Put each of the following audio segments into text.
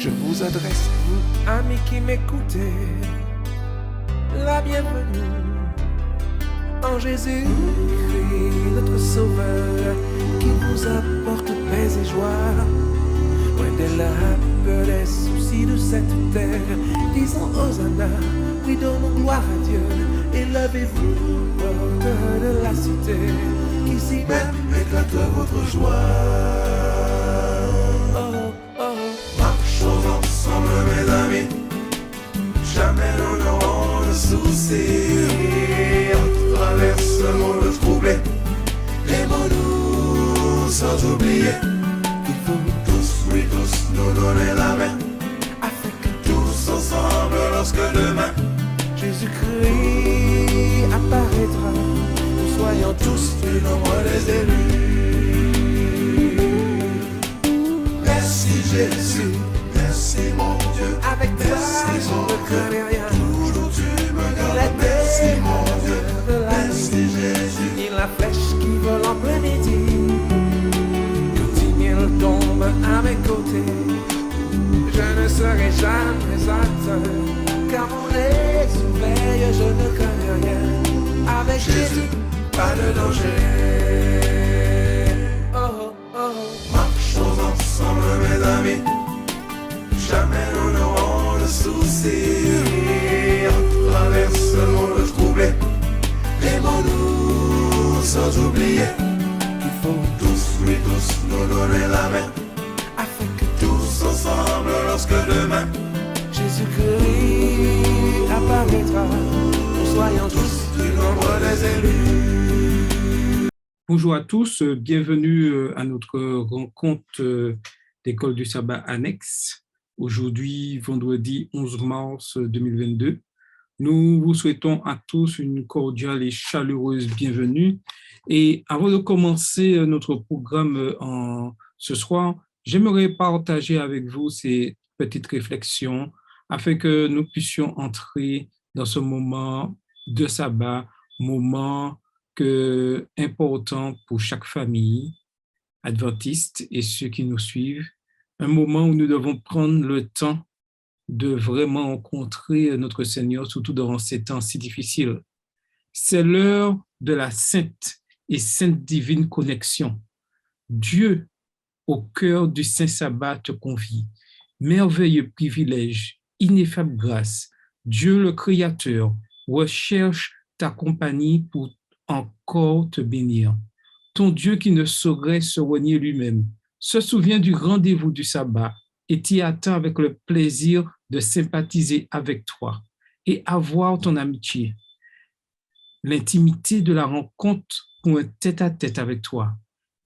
Je vous adresse, vous, amis qui m'écoutez, la bienvenue en Jésus, notre Sauveur, qui vous apporte paix et joie. Loin de la peur des soucis de cette terre, disons Hosanna, oui donnons gloire à Dieu, et levez-vous, porteurs de la cité, qu'ici même éclate votre joie. Marchons ensemble mes amis, jamais nous n'aurons de soucis. On traverse le monde troublé, les mots doux sans oublier. Il faut tous, oui tous, nous donner la main, afin que tous ensemble, lorsque demain Jésus-Christ apparaîtra, nous soyons tous du nombre des élus. Merci Jésus, merci mon Dieu, avec toi je ne connais rien. Toujours tu me gardes, merci mon Dieu, merci Jésus. Ni la flèche qui vole en plein midi, tombe à mes côtés, je ne serai jamais atteint, car mon œil surveille, je ne crains rien. Avec Jésus, pas de danger. Oh, oh, oh. Marchons ensemble mes amis, jamais nous n'aurons de soucis. On traverse le monde troublé, les mots doux sans oublier. Il faut tous, oui tous, nous donner la main, afin que tous ensemble, lorsque demain Jésus-Christ apparaîtra, nous soyons tous du nombre des élus. Bonjour à tous, bienvenue à notre rencontre d'école du sabbat annexe. Aujourd'hui, vendredi 11 mars 2022. Nous vous souhaitons à tous une cordiale et chaleureuse bienvenue. Et avant de commencer notre programme ce soir, j'aimerais partager avec vous ces petites réflexions afin que nous puissions entrer dans ce moment de sabbat, moment important pour chaque famille adventiste et ceux qui nous suivent, un moment où nous devons prendre le temps de vraiment rencontrer notre Seigneur, surtout dans ces temps si difficiles. C'est l'heure de la sainte et sainte divine connexion. Dieu, au cœur du Saint Sabbat, te convie. Merveilleux privilège, ineffable grâce. Dieu le Créateur recherche ta compagnie pour encore te bénir. Ton Dieu qui ne saurait se renier lui-même se souvient du rendez-vous du sabbat et t'y attend avec le plaisir de sympathiser avec toi et avoir ton amitié. L'intimité de la rencontre pour un tête-à-tête avec toi.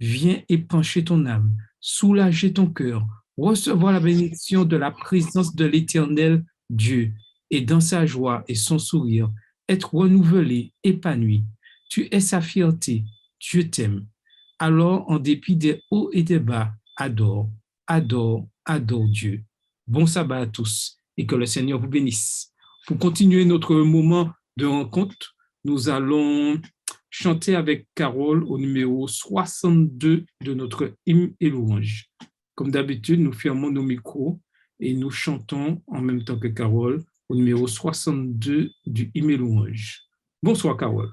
Viens épancher ton âme, soulager ton cœur, recevoir la bénédiction de la présence de l'Éternel Dieu et dans sa joie et son sourire, être renouvelé, épanoui. Tu es sa fierté, Dieu t'aime. Alors, en dépit des hauts et des bas, adore, adore, adore Dieu. Bon sabbat à tous et que le Seigneur vous bénisse. Pour continuer notre moment de rencontre, nous allons chanter avec Carole au numéro 62 de notre hymne et louange. Comme d'habitude, nous fermons nos micros et nous chantons en même temps que Carole au numéro 62 du hymne et louange. Bonsoir Carole.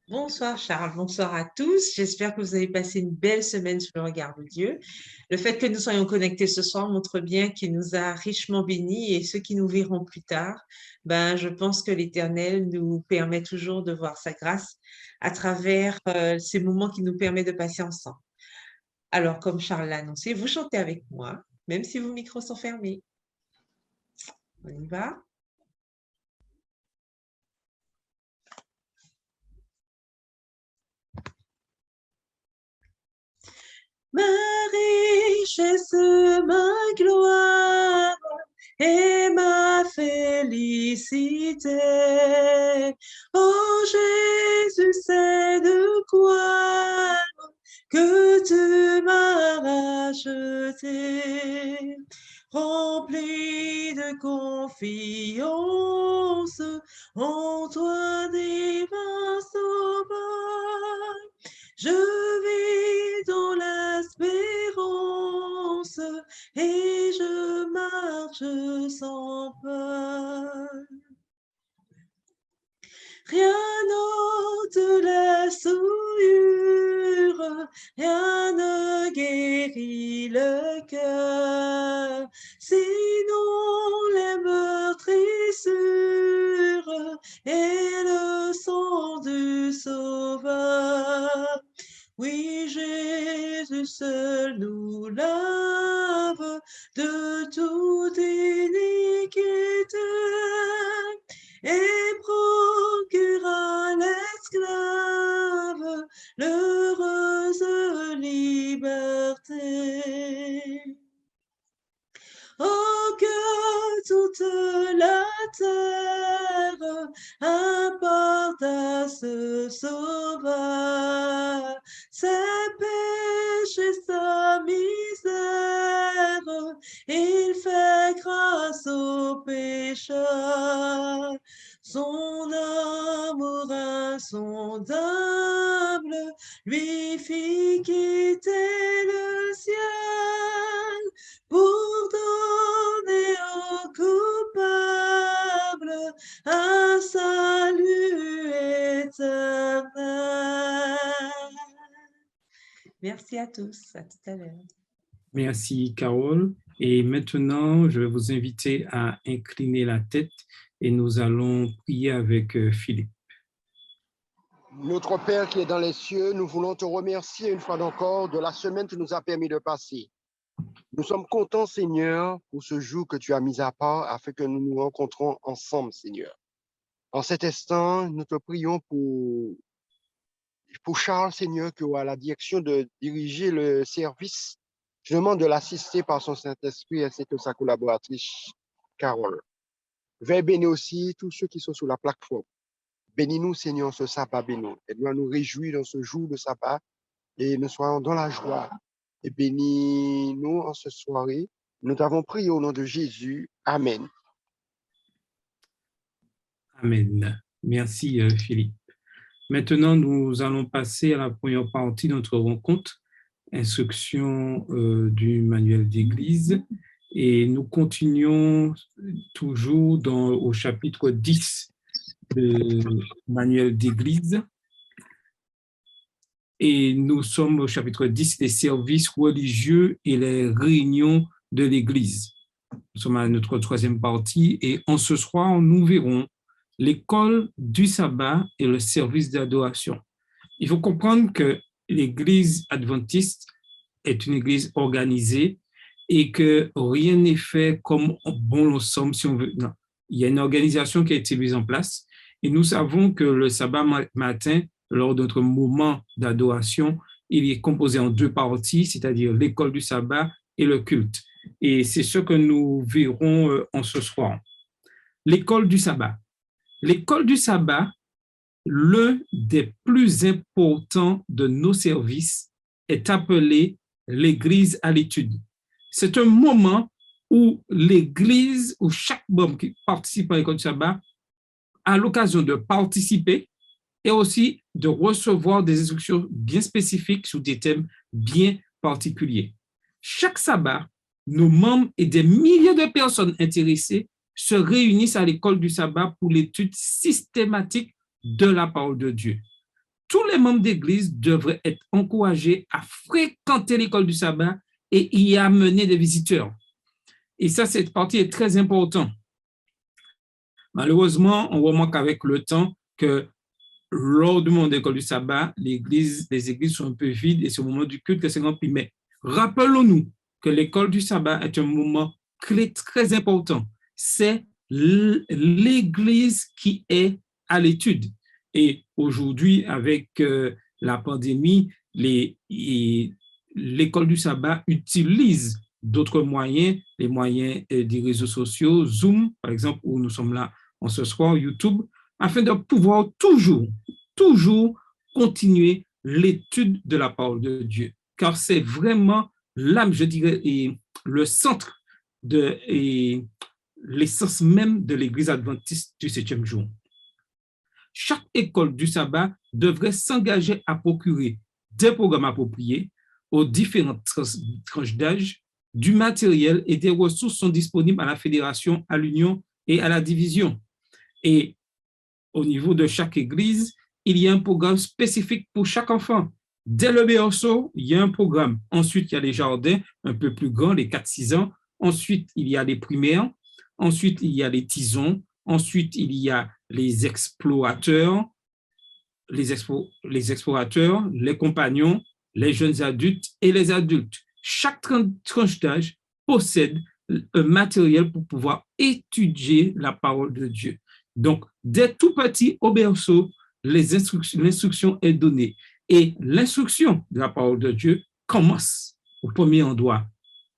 Bonsoir Charles, bonsoir à tous. J'espère que vous avez passé une belle semaine sous le regard de Dieu. Le fait que nous soyons connectés ce soir montre bien qu'il nous a richement bénis et ceux qui nous verront plus tard, je pense que l'Éternel nous permet toujours de voir sa grâce à travers ces moments qu'il nous permet de passer ensemble. Alors, comme Charles l'a annoncé, vous chantez avec moi, même si vos micros sont fermés. On y va? Ma richesse, ma gloire et ma félicité. Oh Jésus, c'est de quoi que tu m'as racheté. Rempli de confiance en toi, divin sauveur. Je vis dans l'espérance rien n'ôte la souillure, rien ne guérit le cœur, sinon les meurtrissures et le sang du Sauveur. Oui, Jésus seul nous lave de toute iniquité et procure à l'esclave l'heureuse liberté. Oh, que toute la terre apporte à ce Sauveur ses péchés, sa misère, il fait grâce aux pécheurs. Son amour insondable lui fit quitter le ciel pour donner aux coupables un salut éternel. Merci à tous, à tout à l'heure. Merci, Carole. Et maintenant, je vais vous inviter à incliner la tête et nous allons prier avec Philippe. Notre Père qui est dans les cieux, nous voulons te remercier une fois encore de la semaine que tu nous as permis de passer. Nous sommes contents, Seigneur, pour ce jour que tu as mis à part afin que nous nous rencontrons ensemble, Seigneur. En cet instant, nous te prions pour Charles, Seigneur, qui aura la direction de diriger le service. Je demande de l'assister par son Saint-Esprit ainsi que sa collaboratrice, Carole. Veuille bénir aussi tous ceux qui sont sur la plateforme. Bénis-nous, Seigneur, ce sabbat, bénis-nous. Aide-nous à nous réjouir dans ce jour de sabbat et nous soyons dans la joie. Et bénis-nous en ce soirée. Nous t'avons prié au nom de Jésus. Amen. Amen. Merci, Philippe. Maintenant, nous allons passer à la première partie de notre rencontre, instruction du manuel d'église. Et nous continuons toujours au chapitre 10 du manuel d'église. Et nous sommes au chapitre 10 des services religieux et les réunions de l'église. Nous sommes à notre troisième partie et en ce soir, nous verrons l'école du sabbat et le service d'adoration. Il faut comprendre que l'église adventiste est une église organisée et que rien n'est fait comme bon nous sommes si on veut. Non. Il y a une organisation qui a été mise en place et nous savons que le sabbat matin, lors de notre moment d'adoration, il est composé en deux parties, c'est-à-dire l'école du sabbat et le culte. Et c'est ce que nous verrons en ce soir. L'école du sabbat. L'école du sabbat, l'un des plus importants de nos services, est appelé l'église à l'étude. C'est un moment où l'église, où chaque membre qui participe à l'école du sabbat a l'occasion de participer et aussi de recevoir des instructions bien spécifiques sur des thèmes bien particuliers. Chaque sabbat, nos membres et des milliers de personnes intéressées se réunissent à l'école du sabbat pour l'étude systématique de la parole de Dieu. Tous les membres d'église devraient être encouragés à fréquenter l'école du sabbat et y amener des visiteurs. Et ça, cette partie est très importante. Malheureusement, on remarque avec le temps que lors du moment de l'école du sabbat, les églises sont un peu vides et c'est au moment du culte que c'est rempli. Mais rappelons-nous que l'école du sabbat est un moment clé très important. C'est l'église qui est à l'étude. Et aujourd'hui, avec la pandémie, l'école du sabbat utilise d'autres moyens, les moyens des réseaux sociaux, Zoom, par exemple, où nous sommes là en ce soir, YouTube, afin de pouvoir toujours continuer l'étude de la parole de Dieu. Car c'est vraiment l'âme, je dirais, et le centre et l'essence même de l'Église adventiste du 7e jour. Chaque école du sabbat devrait s'engager à procurer des programmes appropriés aux différentes tranches d'âge, du matériel et des ressources sont disponibles à la fédération, à l'union et à la division. Et au niveau de chaque église, il y a un programme spécifique pour chaque enfant. Dès le berceau, il y a un programme. Ensuite, il y a les jardins un peu plus grands, les 4-6 ans. Ensuite, il y a les primaires. Ensuite, il y a les tisons. Ensuite, il y a les explorateurs, les compagnons, les jeunes adultes et les adultes. Chaque tranche d'âge possède un matériel pour pouvoir étudier la parole de Dieu. Donc, dès tout petit au berceau, l'instruction est donnée. Et l'instruction de la parole de Dieu commence au premier endroit,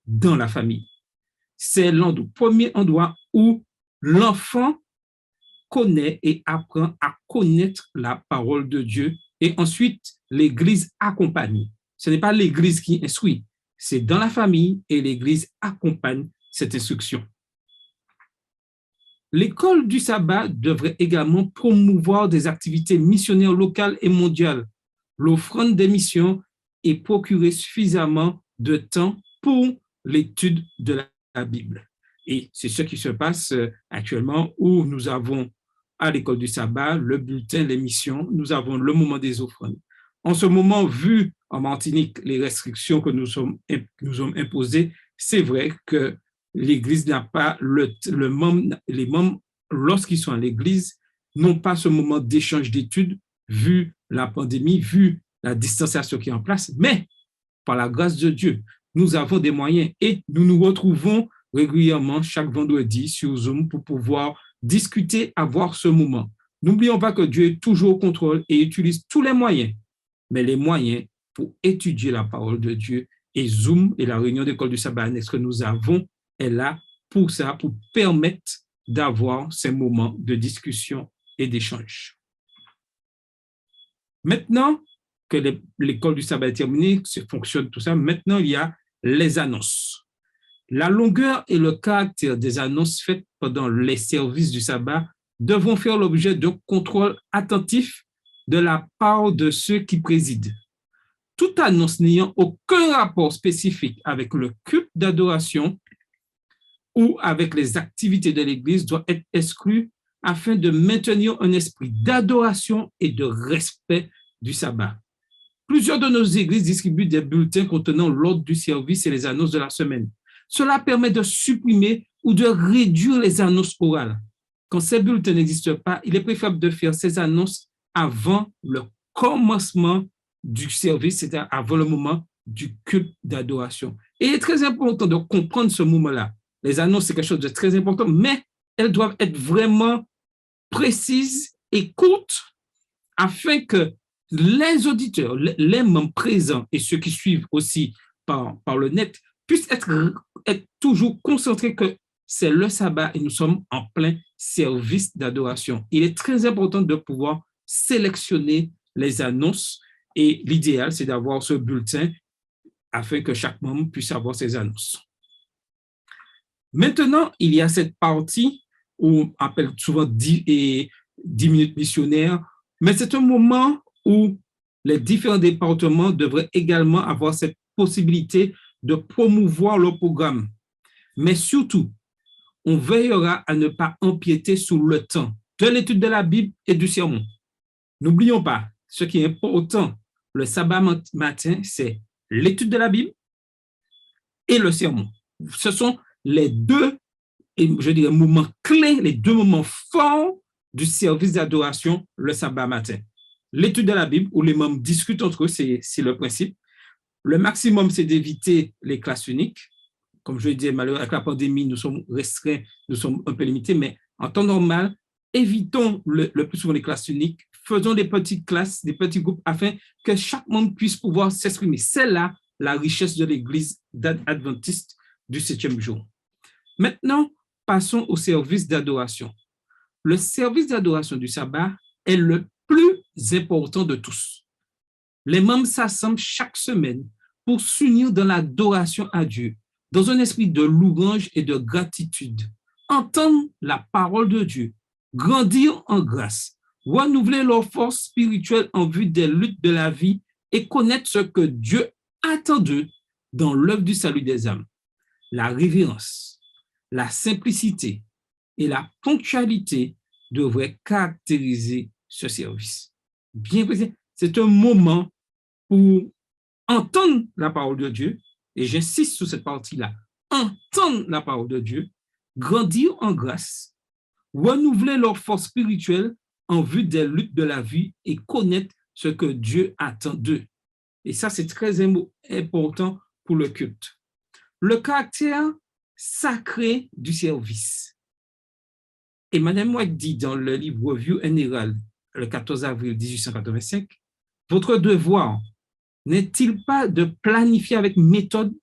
dans la famille. C'est le premier endroit où l'enfant connaît et apprend à connaître la parole de Dieu. Et ensuite, l'Église accompagne. Ce n'est pas l'Église qui instruit, c'est dans la famille et l'Église accompagne cette instruction. L'école du sabbat devrait également promouvoir des activités missionnaires locales et mondiales, l'offrande des missions et procurer suffisamment de temps pour l'étude de la Bible. Et c'est ce qui se passe actuellement où nous avons à l'école du sabbat le bulletin, les missions, nous avons le moment des offrandes. En ce moment, vu en Martinique les restrictions que nous sommes imposées, c'est vrai que l'Église n'a pas les membres, lorsqu'ils sont à l'Église, n'ont pas ce moment d'échange d'études, vu la pandémie, vu la distanciation qui est en place, mais par la grâce de Dieu, nous avons des moyens et nous nous retrouvons régulièrement chaque vendredi sur Zoom pour pouvoir discuter, avoir ce moment. N'oublions pas que Dieu est toujours au contrôle et utilise tous les moyens, mais les moyens pour étudier la parole de Dieu. Et Zoom et la réunion d'école du sabbat annexe que nous avons est là pour ça, pour permettre d'avoir ces moments de discussion et d'échange. Maintenant que l'école du sabbat est terminée, fonctionne tout ça, maintenant il y a les annonces. La longueur et le caractère des annonces faites pendant les services du sabbat devront faire l'objet d'un contrôle attentif de la part de ceux qui président. Toute annonce n'ayant aucun rapport spécifique avec le culte d'adoration ou avec les activités de l'Église doit être exclue afin de maintenir un esprit d'adoration et de respect du sabbat. Plusieurs de nos églises distribuent des bulletins contenant l'ordre du service et les annonces de la semaine. Cela permet de supprimer ou de réduire les annonces orales. Quand ces bulletins n'existent pas, il est préférable de faire ces annonces avant le commencement du service, c'est-à-dire avant le moment du culte d'adoration. Et il est très important de comprendre ce moment-là. Les annonces, c'est quelque chose de très important, mais elles doivent être vraiment précises et courtes afin que les auditeurs, les membres présents et ceux qui suivent aussi par le net puissent être toujours concentrés que c'est le sabbat et nous sommes en plein service d'adoration. Il est très important de pouvoir sélectionner les annonces et l'idéal, c'est d'avoir ce bulletin afin que chaque membre puisse avoir ses annonces. Maintenant, il y a cette partie où on appelle souvent 10 minutes missionnaires, mais c'est un moment où les différents départements devraient également avoir cette possibilité de promouvoir leur programme. Mais surtout, on veillera à ne pas empiéter sur le temps de l'étude de la Bible et du sermon. N'oublions pas, ce qui est important, le sabbat matin, c'est l'étude de la Bible et le sermon. Ce sont les deux, je dirais, moments clés, les deux moments forts du service d'adoration le sabbat matin. L'étude de la Bible, où les membres discutent entre eux, c'est le principe. Le maximum, c'est d'éviter les classes uniques. Comme je le disais, malheureusement, avec la pandémie, nous sommes restreints, nous sommes un peu limités, mais en temps normal, évitons le plus souvent les classes uniques, faisons des petites classes, des petits groupes, afin que chaque membre puisse pouvoir s'exprimer. C'est là la richesse de l'Église adventiste du 7e jour. Maintenant, passons au service d'adoration. Le service d'adoration du sabbat est le plus important de tous. Les membres s'assemblent chaque semaine pour s'unir dans l'adoration à Dieu, dans un esprit de louange et de gratitude, entendre la parole de Dieu, grandir en grâce, renouveler leur force spirituelle en vue des luttes de la vie et connaître ce que Dieu attend d'eux dans l'œuvre du salut des âmes. La révérence, la simplicité et la ponctualité devrait caractériser ce service. Bien précis, c'est un moment pour entendre la parole de Dieu, et j'insiste sur cette partie-là, entendre la parole de Dieu, grandir en grâce, renouveler leur force spirituelle en vue des luttes de la vie et connaître ce que Dieu attend d'eux. Et ça, c'est très important pour le culte. Le caractère sacré du service. Et Mme White dit dans le livre Review and Herald, le 14 avril 1885, « Votre devoir n'est-il pas de planifier avec méthode,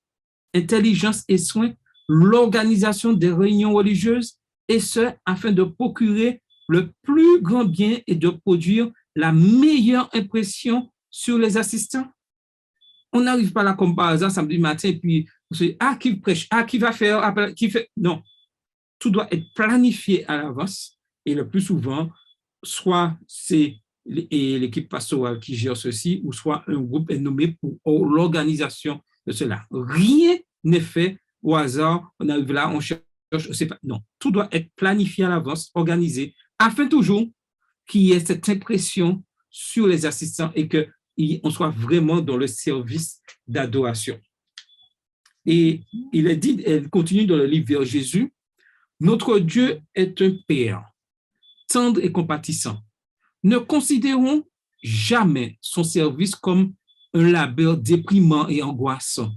intelligence et soin l'organisation des réunions religieuses, et ce, afin de procurer le plus grand bien et de produire la meilleure impression sur les assistants? » On n'arrive pas là comme par hasard samedi matin et puis on se dit, qui prêche, qui va faire, qui fait. Non, tout doit être planifié à l'avance et le plus souvent, soit c'est l'équipe pastorale qui gère ceci ou soit un groupe est nommé pour l'organisation de cela. Rien n'est fait au hasard, on arrive là, on cherche, je sais pas. Non, tout doit être planifié à l'avance, organisé, afin toujours qu'il y ait cette impression sur les assistants et qu'on soit vraiment dans le service d'adoration. Et elle continue dans le livre vers Jésus, « Notre Dieu est un Père, tendre et compatissant. Ne considérons jamais son service comme un labeur déprimant et angoissant.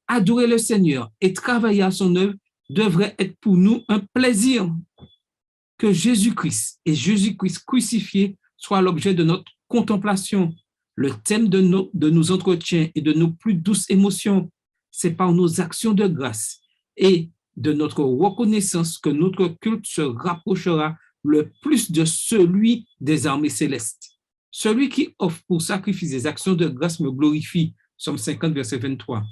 Adorer le Seigneur et travailler à son œuvre devrait être pour nous un plaisir. Que Jésus-Christ et Jésus-Christ crucifié soient l'objet de notre contemplation, le thème de nos entretiens et de nos plus douces émotions. C'est par nos actions de grâce et de notre reconnaissance que notre culte se rapprochera le plus de celui des armées célestes. Celui qui offre pour sacrifice des actions de grâce me glorifie. Psaume 50, verset 23.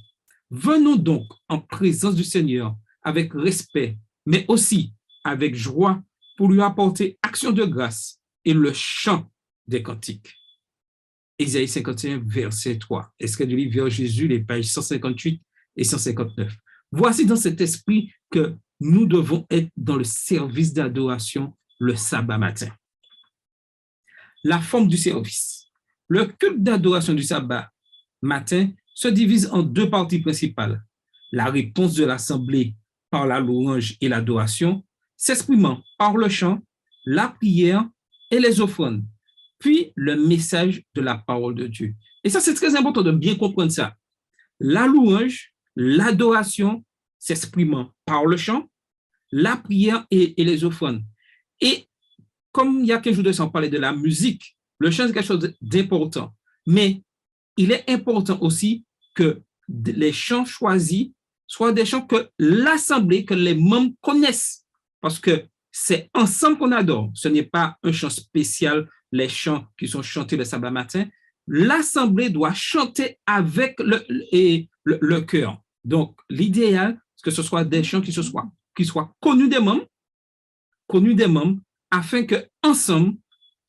Venons donc en présence du Seigneur avec respect, mais aussi avec joie pour lui apporter action de grâce et le chant des cantiques. Ésaïe 51, verset 3. Extrait du livre vers Jésus, les pages 158 et 159. Voici dans cet esprit que nous devons être dans le service d'adoration le sabbat matin. La forme du service. Le culte d'adoration du sabbat matin se divise en deux parties principales. La réponse de l'assemblée par la louange et l'adoration, s'exprimant par le chant, la prière et les offrandes, puis le message de la parole de Dieu. Et ça, c'est très important de bien comprendre ça. La louange, l'adoration s'exprimant par le chant, la prière et les offrandes. Et comme il y a quelques jours de ça, on parlait de la musique, le chant, c'est quelque chose d'important. Mais il est important aussi que les chants choisis soient des chants que l'assemblée, que les membres connaissent. Parce que c'est ensemble qu'on adore. Ce n'est pas un chant spécial, les chants qui sont chantés le sabbat matin. L'assemblée doit chanter avec le cœur. Donc, l'idéal, c'est que ce soit des chants qui soient connus des membres, afin que ensemble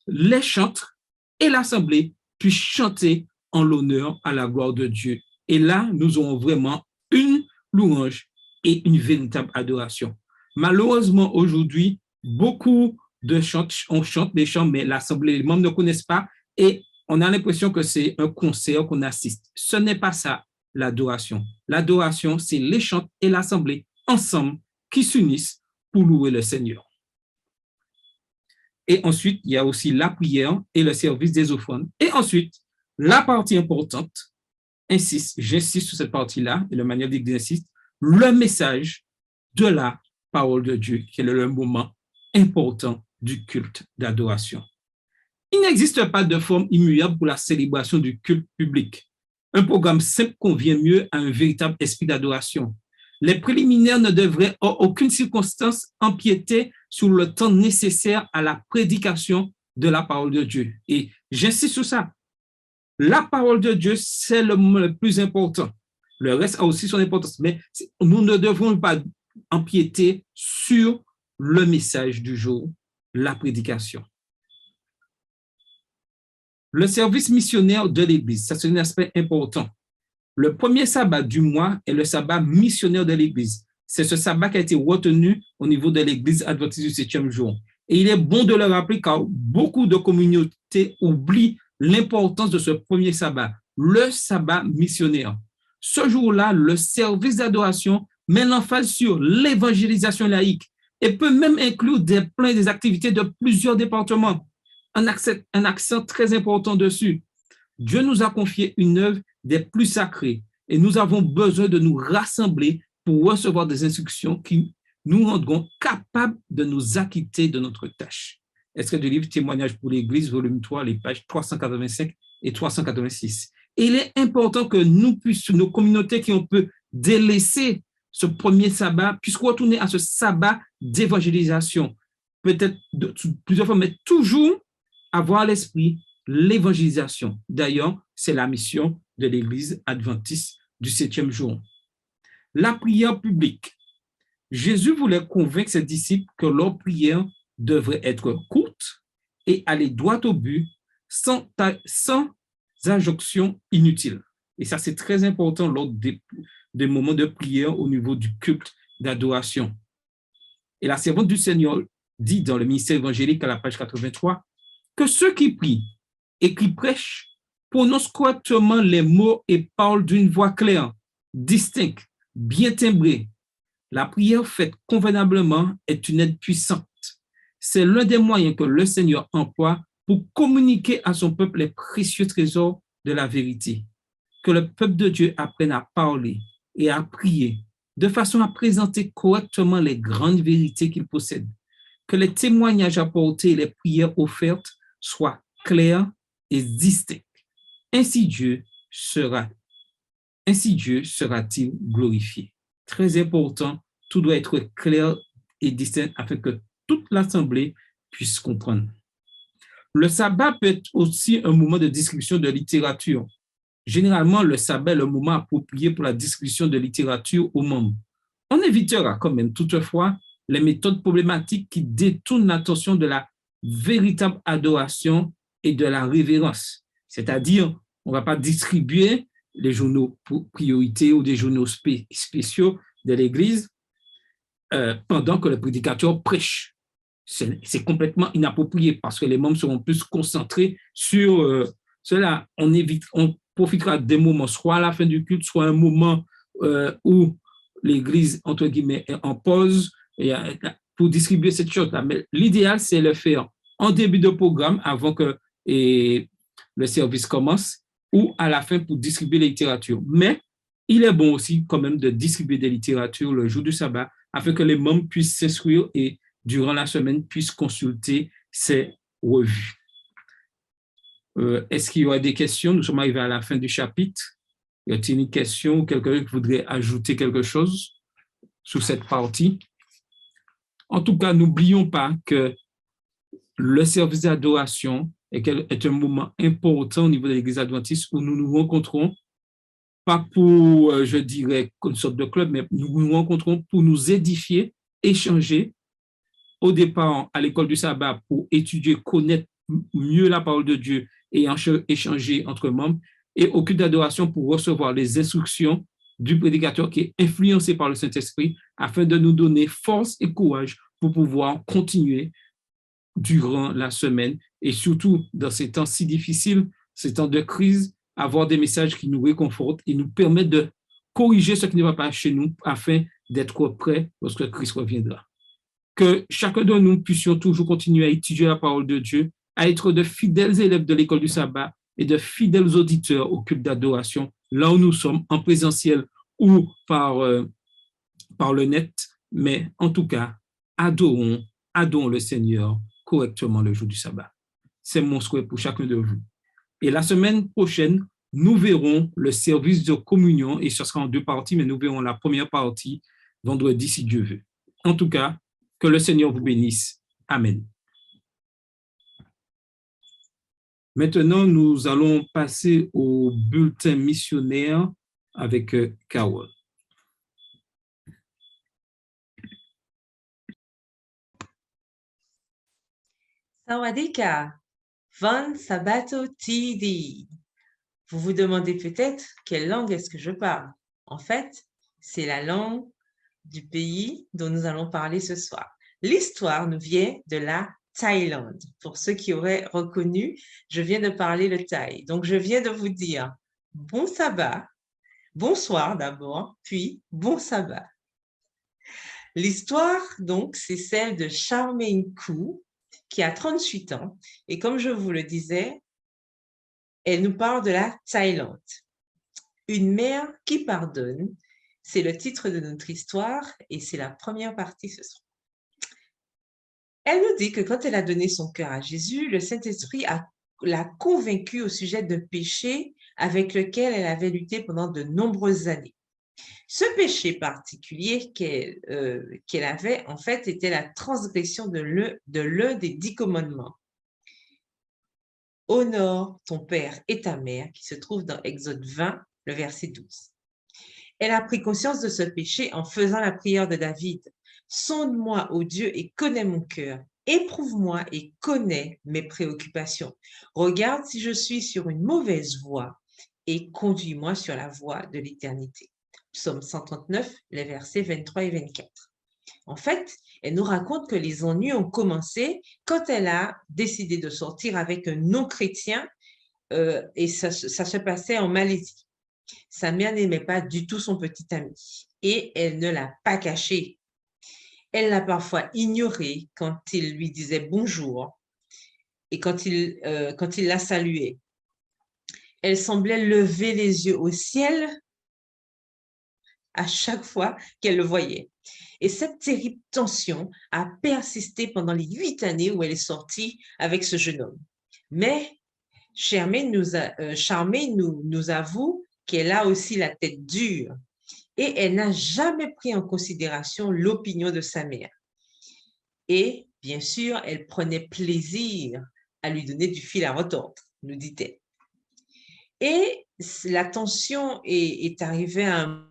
les chantres et l'assemblée puissent chanter en l'honneur à la gloire de Dieu. Et là, nous aurons vraiment une louange et une véritable adoration. Malheureusement, aujourd'hui, beaucoup de chants, on chante des chants, mais l'assemblée, les membres ne connaissent pas et on a l'impression que c'est un concert qu'on assiste. Ce n'est pas ça, l'adoration. L'adoration, c'est les chants et l'assemblée ensemble qui s'unissent pour louer le Seigneur. Et ensuite, il y a aussi la prière et le service des offrandes. Et ensuite, la partie importante, j'insiste sur cette partie-là, et la manière dont j'insiste, le message de la parole de Dieu, qui est le moment important du culte d'adoration. Il n'existe pas de forme immuable pour la célébration du culte public. Un programme simple convient mieux à un véritable esprit d'adoration. Les préliminaires ne devraient en aucune circonstance empiéter sur le temps nécessaire à la prédication de la parole de Dieu. Et j'insiste sur ça. La parole de Dieu, c'est le plus important. Le reste a aussi son importance, mais nous ne devons pas empiéter sur le message du jour, la prédication. Le service missionnaire de l'Église, ça c'est un aspect important. Le premier sabbat du mois est le sabbat missionnaire de l'Église. C'est ce sabbat qui a été retenu au niveau de l'Église adventiste du 7e jour. Et il est bon de le rappeler car beaucoup de communautés oublient l'importance de ce premier sabbat, le sabbat missionnaire. Ce jour-là, le service d'adoration met l'emphase sur l'évangélisation laïque et peut même inclure des activités de plusieurs départements. Un accent très important dessus. Dieu nous a confié une œuvre des plus sacrées et nous avons besoin de nous rassembler pour recevoir des instructions qui nous rendront capables de nous acquitter de notre tâche. Extrait du livre Témoignage pour l'Église, volume 3, les pages 385 et 386. Et il est important que nous puissions, nos communautés qui ont pu délaisser ce premier sabbat, puissent retourner à ce sabbat d'évangélisation. Peut-être plusieurs fois, mais toujours avoir à l'esprit l'évangélisation. D'ailleurs, c'est la mission de l'Église adventiste du 7e jour. La prière publique. Jésus voulait convaincre ses disciples que leur prière devrait être courte et aller droit au but sans injonctions inutiles. Et ça, c'est très important lors des moments de prière au niveau du culte d'adoration. Et la servante du Seigneur dit dans le ministère évangélique à la page 83 que ceux qui prient et qui prêchent prononcent correctement les mots et parlent d'une voix claire, distincte, bien timbrée. La prière faite convenablement est une aide puissante. C'est l'un des moyens que le Seigneur emploie pour communiquer à son peuple les précieux trésors de la vérité. Que le peuple de Dieu apprenne à parler et à prier de façon à présenter correctement les grandes vérités qu'il possède. Que les témoignages apportés et les prières offertes soient clairs et distincts. Ainsi Dieu sera-t-il glorifié. Très important, tout doit être clair et distinct afin que toute l'assemblée puisse comprendre. Le sabbat peut être aussi un moment de distribution de littérature. Généralement, le sabbat est le moment approprié pour la distribution de littérature aux membres. On évitera quand même toutefois les méthodes problématiques qui détournent l'attention de la véritable adoration et de la révérence. C'est-à-dire, on ne va pas distribuer les journaux priorité ou des journaux spéciaux de l'Église pendant que le prédicateur prêche. C'est complètement inapproprié parce que les membres seront plus concentrés sur cela. On profitera des moments, soit à la fin du culte, soit un moment où l'Église, entre guillemets, est en pause pour distribuer cette chose-là. Mais l'idéal, c'est le faire en début de programme avant que le service commence ou à la fin pour distribuer les littératures. Mais il est bon aussi quand même de distribuer des littératures le jour du sabbat afin que les membres puissent s'instruire et durant la semaine puissent consulter ces revues. Est-ce qu'il y aura des questions? Nous sommes arrivés à la fin du chapitre. Y a-t-il une question ou quelqu'un qui voudrait ajouter quelque chose sur cette partie? En tout cas, n'oublions pas que le service d'adoration est un moment important au niveau de l'Église adventiste où nous nous rencontrons, pas pour, je dirais, une sorte de club, mais nous nous rencontrons pour nous édifier, échanger, au départ à l'école du sabbat pour étudier, connaître mieux la parole de Dieu et échanger entre membres, et au culte d'adoration pour recevoir les instructions du prédicateur qui est influencé par le Saint-Esprit afin de nous donner force et courage pour pouvoir continuer durant la semaine et surtout dans ces temps si difficiles, ces temps de crise, avoir des messages qui nous réconfortent et nous permettent de corriger ce qui ne va pas chez nous afin d'être prêts lorsque Christ reviendra. Que chacun de nous puissions toujours continuer à étudier la parole de Dieu, à être de fidèles élèves de l'école du sabbat et de fidèles auditeurs au culte d'adoration, là où nous sommes, en présentiel ou par le net, mais en tout cas, adorons le Seigneur correctement le jour du sabbat. C'est mon souhait pour chacun de vous. Et la semaine prochaine, nous verrons le service de communion, et ce sera en 2 parties, mais nous verrons la première partie vendredi si Dieu veut. En tout cas, que le Seigneur vous bénisse. Amen. Maintenant, nous allons passer au bulletin missionnaire avec Carole. Sawadika, Von Sabato TD. Vous vous demandez peut-être quelle langue est-ce que je parle. En fait, c'est la langue du pays dont nous allons parler ce soir. L'histoire nous vient de la Thaïlande. Pour ceux qui auraient reconnu, je viens de parler le thaï. Donc, je viens de vous dire bon sabbat, bonsoir d'abord, puis bon sabbat. L'histoire, donc, c'est celle de Charmaine Khoo, qui a 38 ans. Et comme je vous le disais, elle nous parle de la Thaïlande. Une mère qui pardonne, c'est le titre de notre histoire et c'est la première partie ce soir. Elle nous dit que quand elle a donné son cœur à Jésus, le Saint-Esprit l'a convaincue au sujet d'un péché avec lequel elle avait lutté pendant de nombreuses années. Ce péché particulier qu'elle avait, en fait, était la transgression de l'un des 10 commandements. Honore ton père et ta mère, qui se trouve dans Exode 20, le verset 12. Elle a pris conscience de ce péché en faisant la prière de David. Sonde-moi, ô Dieu, et connais mon cœur. Éprouve-moi et connais mes préoccupations. Regarde si je suis sur une mauvaise voie et conduis-moi sur la voie de l'éternité. Psaume 139, les versets 23 et 24. En fait, elle nous raconte que les ennuis ont commencé quand elle a décidé de sortir avec un non-chrétien et ça se passait en Malaisie. Sa mère n'aimait pas du tout son petit ami et elle ne l'a pas caché. Elle l'a parfois ignoré quand il lui disait bonjour et quand il la saluait. Elle semblait lever les yeux au ciel à chaque fois qu'elle le voyait. Et cette terrible tension a persisté pendant les 8 années où elle est sortie avec ce jeune homme. Mais Charmaine nous avoue qu'elle a aussi la tête dure et elle n'a jamais pris en considération l'opinion de sa mère. Et bien sûr, elle prenait plaisir à lui donner du fil à retordre, nous dit-elle. Et la tension est arrivée à un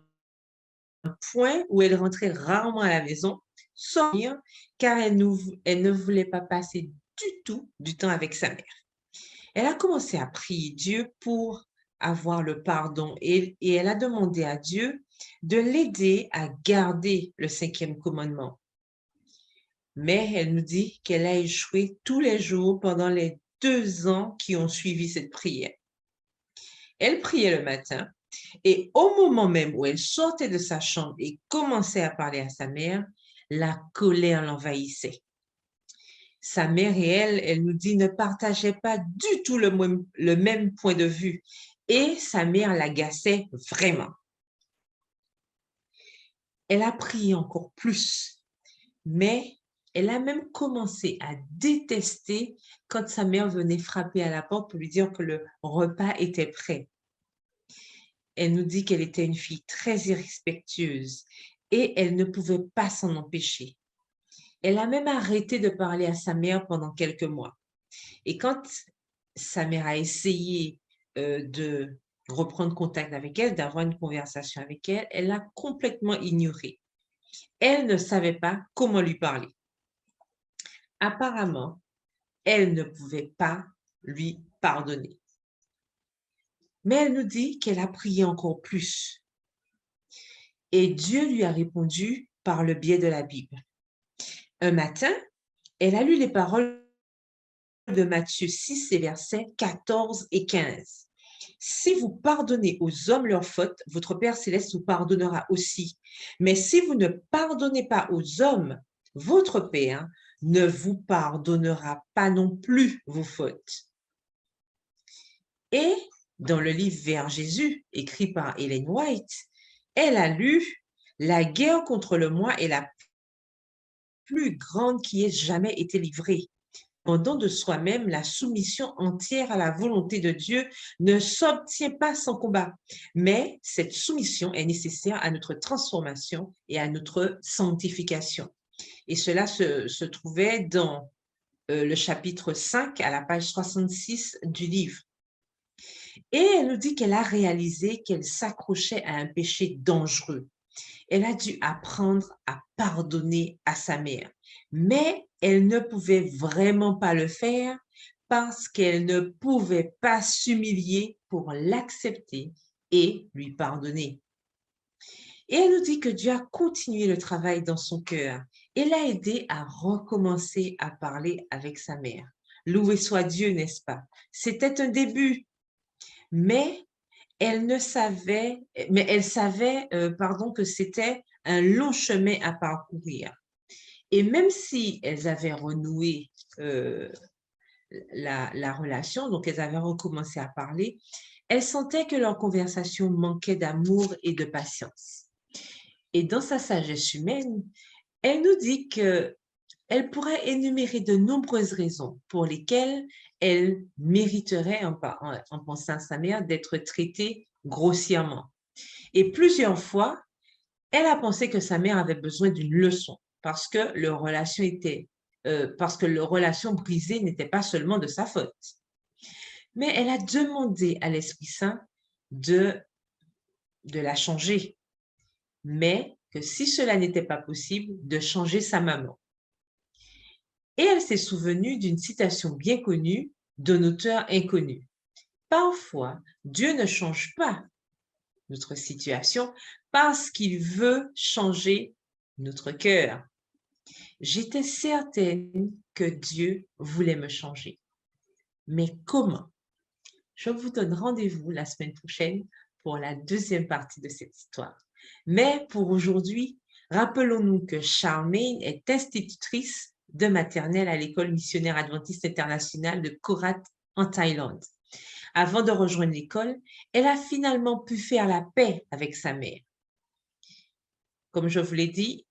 point où elle rentrait rarement à la maison, sans venir, car elle ne voulait pas passer du tout du temps avec sa mère. Elle a commencé à prier Dieu pour avoir le pardon et elle a demandé à Dieu de l'aider à garder le 5e commandement. Mais elle nous dit qu'elle a échoué tous les jours pendant les 2 ans qui ont suivi cette prière. Elle priait le matin et au moment même où elle sortait de sa chambre et commençait à parler à sa mère, la colère l'envahissait. Sa mère et elle nous dit, ne partageaient pas du tout le même point de vue et sa mère l'agaçait vraiment. Elle a prié encore plus, mais elle a même commencé à détester quand sa mère venait frapper à la porte pour lui dire que le repas était prêt. Elle nous dit qu'elle était une fille très irrespectueuse et elle ne pouvait pas s'en empêcher. Elle a même arrêté de parler à sa mère pendant quelques mois. Et quand sa mère a essayé de reprendre contact avec elle, d'avoir une conversation avec elle, elle l'a complètement ignorée. Elle ne savait pas comment lui parler. Apparemment, elle ne pouvait pas lui pardonner. Mais elle nous dit qu'elle a prié encore plus. Et Dieu lui a répondu par le biais de la Bible. Un matin, elle a lu les paroles de Matthieu 6, et versets 14 et 15. Si vous pardonnez aux hommes leurs fautes, votre Père céleste vous pardonnera aussi. Mais si vous ne pardonnez pas aux hommes, votre Père ne vous pardonnera pas non plus vos fautes. Et dans le livre Vers Jésus, écrit par Ellen White, elle a lu « La guerre contre le moi est la plus grande qui ait jamais été livrée. Pendant de soi-même, la soumission entière à la volonté de Dieu ne s'obtient pas sans combat, mais cette soumission est nécessaire à notre transformation et à notre sanctification. » Et cela se trouvait dans le chapitre 5 à la page 66 du livre. Et elle nous dit qu'elle a réalisé qu'elle s'accrochait à un péché dangereux. Elle a dû apprendre à pardonner à sa mère, mais elle ne pouvait vraiment pas le faire parce qu'elle ne pouvait pas s'humilier pour l'accepter et lui pardonner. Et elle nous dit que Dieu a continué le travail dans son cœur et l'a aidé à recommencer à parler avec sa mère. Loué soit Dieu, n'est-ce pas? C'était un début, mais elle savait que c'était un long chemin à parcourir. Et même si elles avaient renoué la relation, donc elles avaient recommencé à parler, elles sentaient que leur conversation manquait d'amour et de patience. Et dans sa sagesse humaine, elle nous dit qu'elle pourrait énumérer de nombreuses raisons pour lesquelles elle mériterait, en pensant à sa mère, d'être traitée grossièrement. Et plusieurs fois, elle a pensé que sa mère avait besoin d'une leçon parce que leur relation brisée n'était pas seulement de sa faute. Mais elle a demandé à l'Esprit Saint de la changer, mais que si cela n'était pas possible, de changer sa maman. Et elle s'est souvenue d'une citation bien connue d'un auteur inconnu. Parfois, Dieu ne change pas notre situation parce qu'il veut changer notre cœur. J'étais certaine que Dieu voulait me changer. Mais comment? Je vous donne rendez-vous la semaine prochaine pour la deuxième partie de cette histoire. Mais pour aujourd'hui, rappelons-nous que Charmaine est institutrice de maternelle à l'école missionnaire adventiste internationale de Korat en Thaïlande. Avant de rejoindre l'école, elle a finalement pu faire la paix avec sa mère. Comme je vous l'ai dit,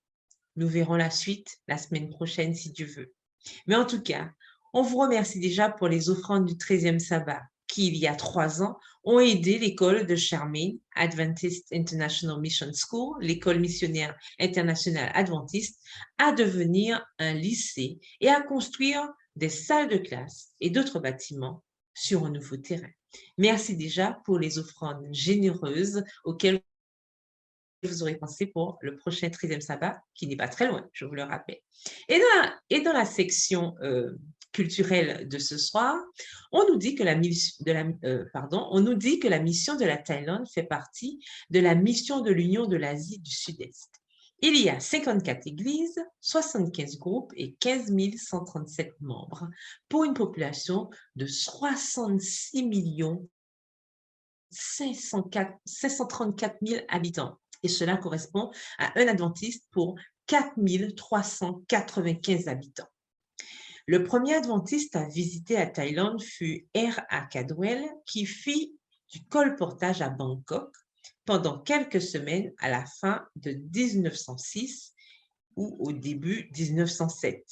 nous verrons la suite la semaine prochaine si Dieu veut. Mais en tout cas, on vous remercie déjà pour les offrandes du 13e sabbat qui, il y a 3 ans, ont aidé l'école de Charmaine, Adventist International Mission School, l'école missionnaire internationale adventiste, à devenir un lycée et à construire des salles de classe et d'autres bâtiments sur un nouveau terrain. Merci déjà pour les offrandes généreuses auxquelles vous aurez pensé pour le prochain 13e sabbat, qui n'est pas très loin, je vous le rappelle. Et dans la section culturelle de ce soir, on nous dit que la mission de la Thaïlande fait partie de la mission de l'Union de l'Asie du Sud-Est. Il y a 54 églises, 75 groupes et 15 137 membres pour une population de 66 534 000 habitants. Et cela correspond à un adventiste pour 4 395 habitants. Le premier adventiste à visiter la Thaïlande fut R.A. Cadwell, qui fit du colportage à Bangkok pendant quelques semaines à la fin de 1906 ou au début 1907.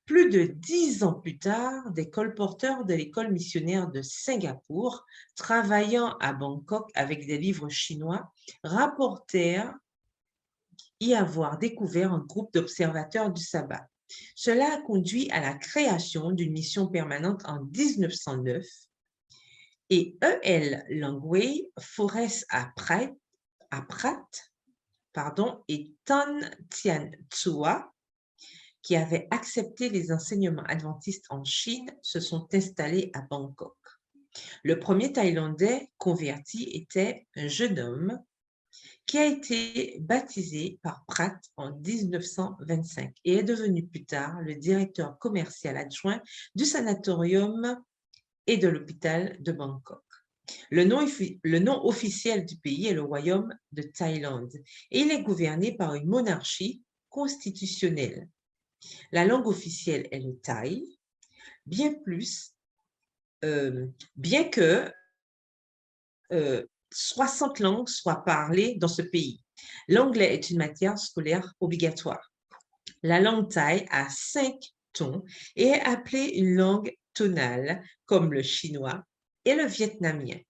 Plus de 10 ans plus tard, des colporteurs de l'école missionnaire de Singapour, travaillant à Bangkok avec des livres chinois, rapportèrent y avoir découvert un groupe d'observateurs du sabbat. Cela a conduit à la création d'une mission permanente en 1909 et E.L. Langway, Forrest à Pratt et Tan Tian Tsua, qui avaient accepté les enseignements adventistes en Chine, se sont installés à Bangkok. Le premier Thaïlandais converti était un jeune homme qui a été baptisé par Pratt en 1925 et est devenu plus tard le directeur commercial adjoint du sanatorium et de l'hôpital de Bangkok. Le nom officiel du pays est le Royaume de Thaïlande et il est gouverné par une monarchie constitutionnelle. La langue officielle est le thaï, bien que 60 langues soient parlées dans ce pays. L'anglais est une matière scolaire obligatoire. La langue thaï a 5 tons et est appelée une langue tonale, comme le chinois et le vietnamien.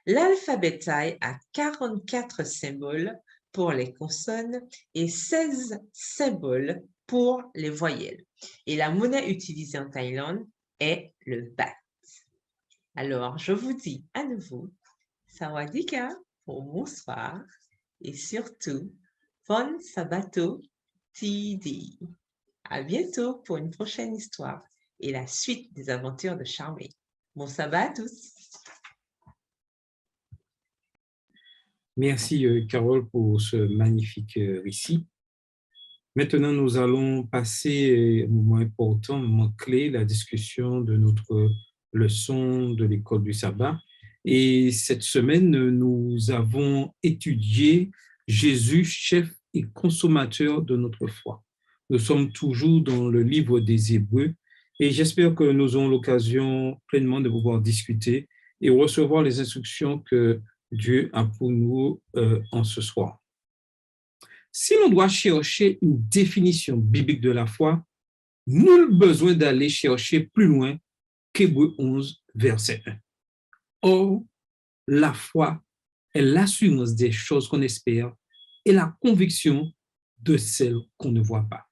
L'alphabet thaï a 44 symboles pour les consonnes et 16 symboles pour les voyelles. Et la monnaie utilisée en Thaïlande est le baht. Alors, je vous dis à nouveau, Sawadika pour bonsoir et surtout, Bon Sabato Tidi. À bientôt pour une prochaine histoire et la suite des aventures de Charmaine. Bon sabbat à tous. Merci, Carole, pour ce magnifique récit. Maintenant, nous allons passer au moment important, au moment clé, la discussion de notre leçon de l'école du sabbat. Et cette semaine, nous avons étudié Jésus, chef et consommateur de notre foi. Nous sommes toujours dans le livre des Hébreux et j'espère que nous aurons l'occasion pleinement de pouvoir discuter et recevoir les instructions que Dieu a pour nous en ce soir. Si l'on doit chercher une définition biblique de la foi, nul besoin d'aller chercher plus loin qu'Hébreux 11, verset 1. Or, la foi est l'assurance des choses qu'on espère et la conviction de celles qu'on ne voit pas.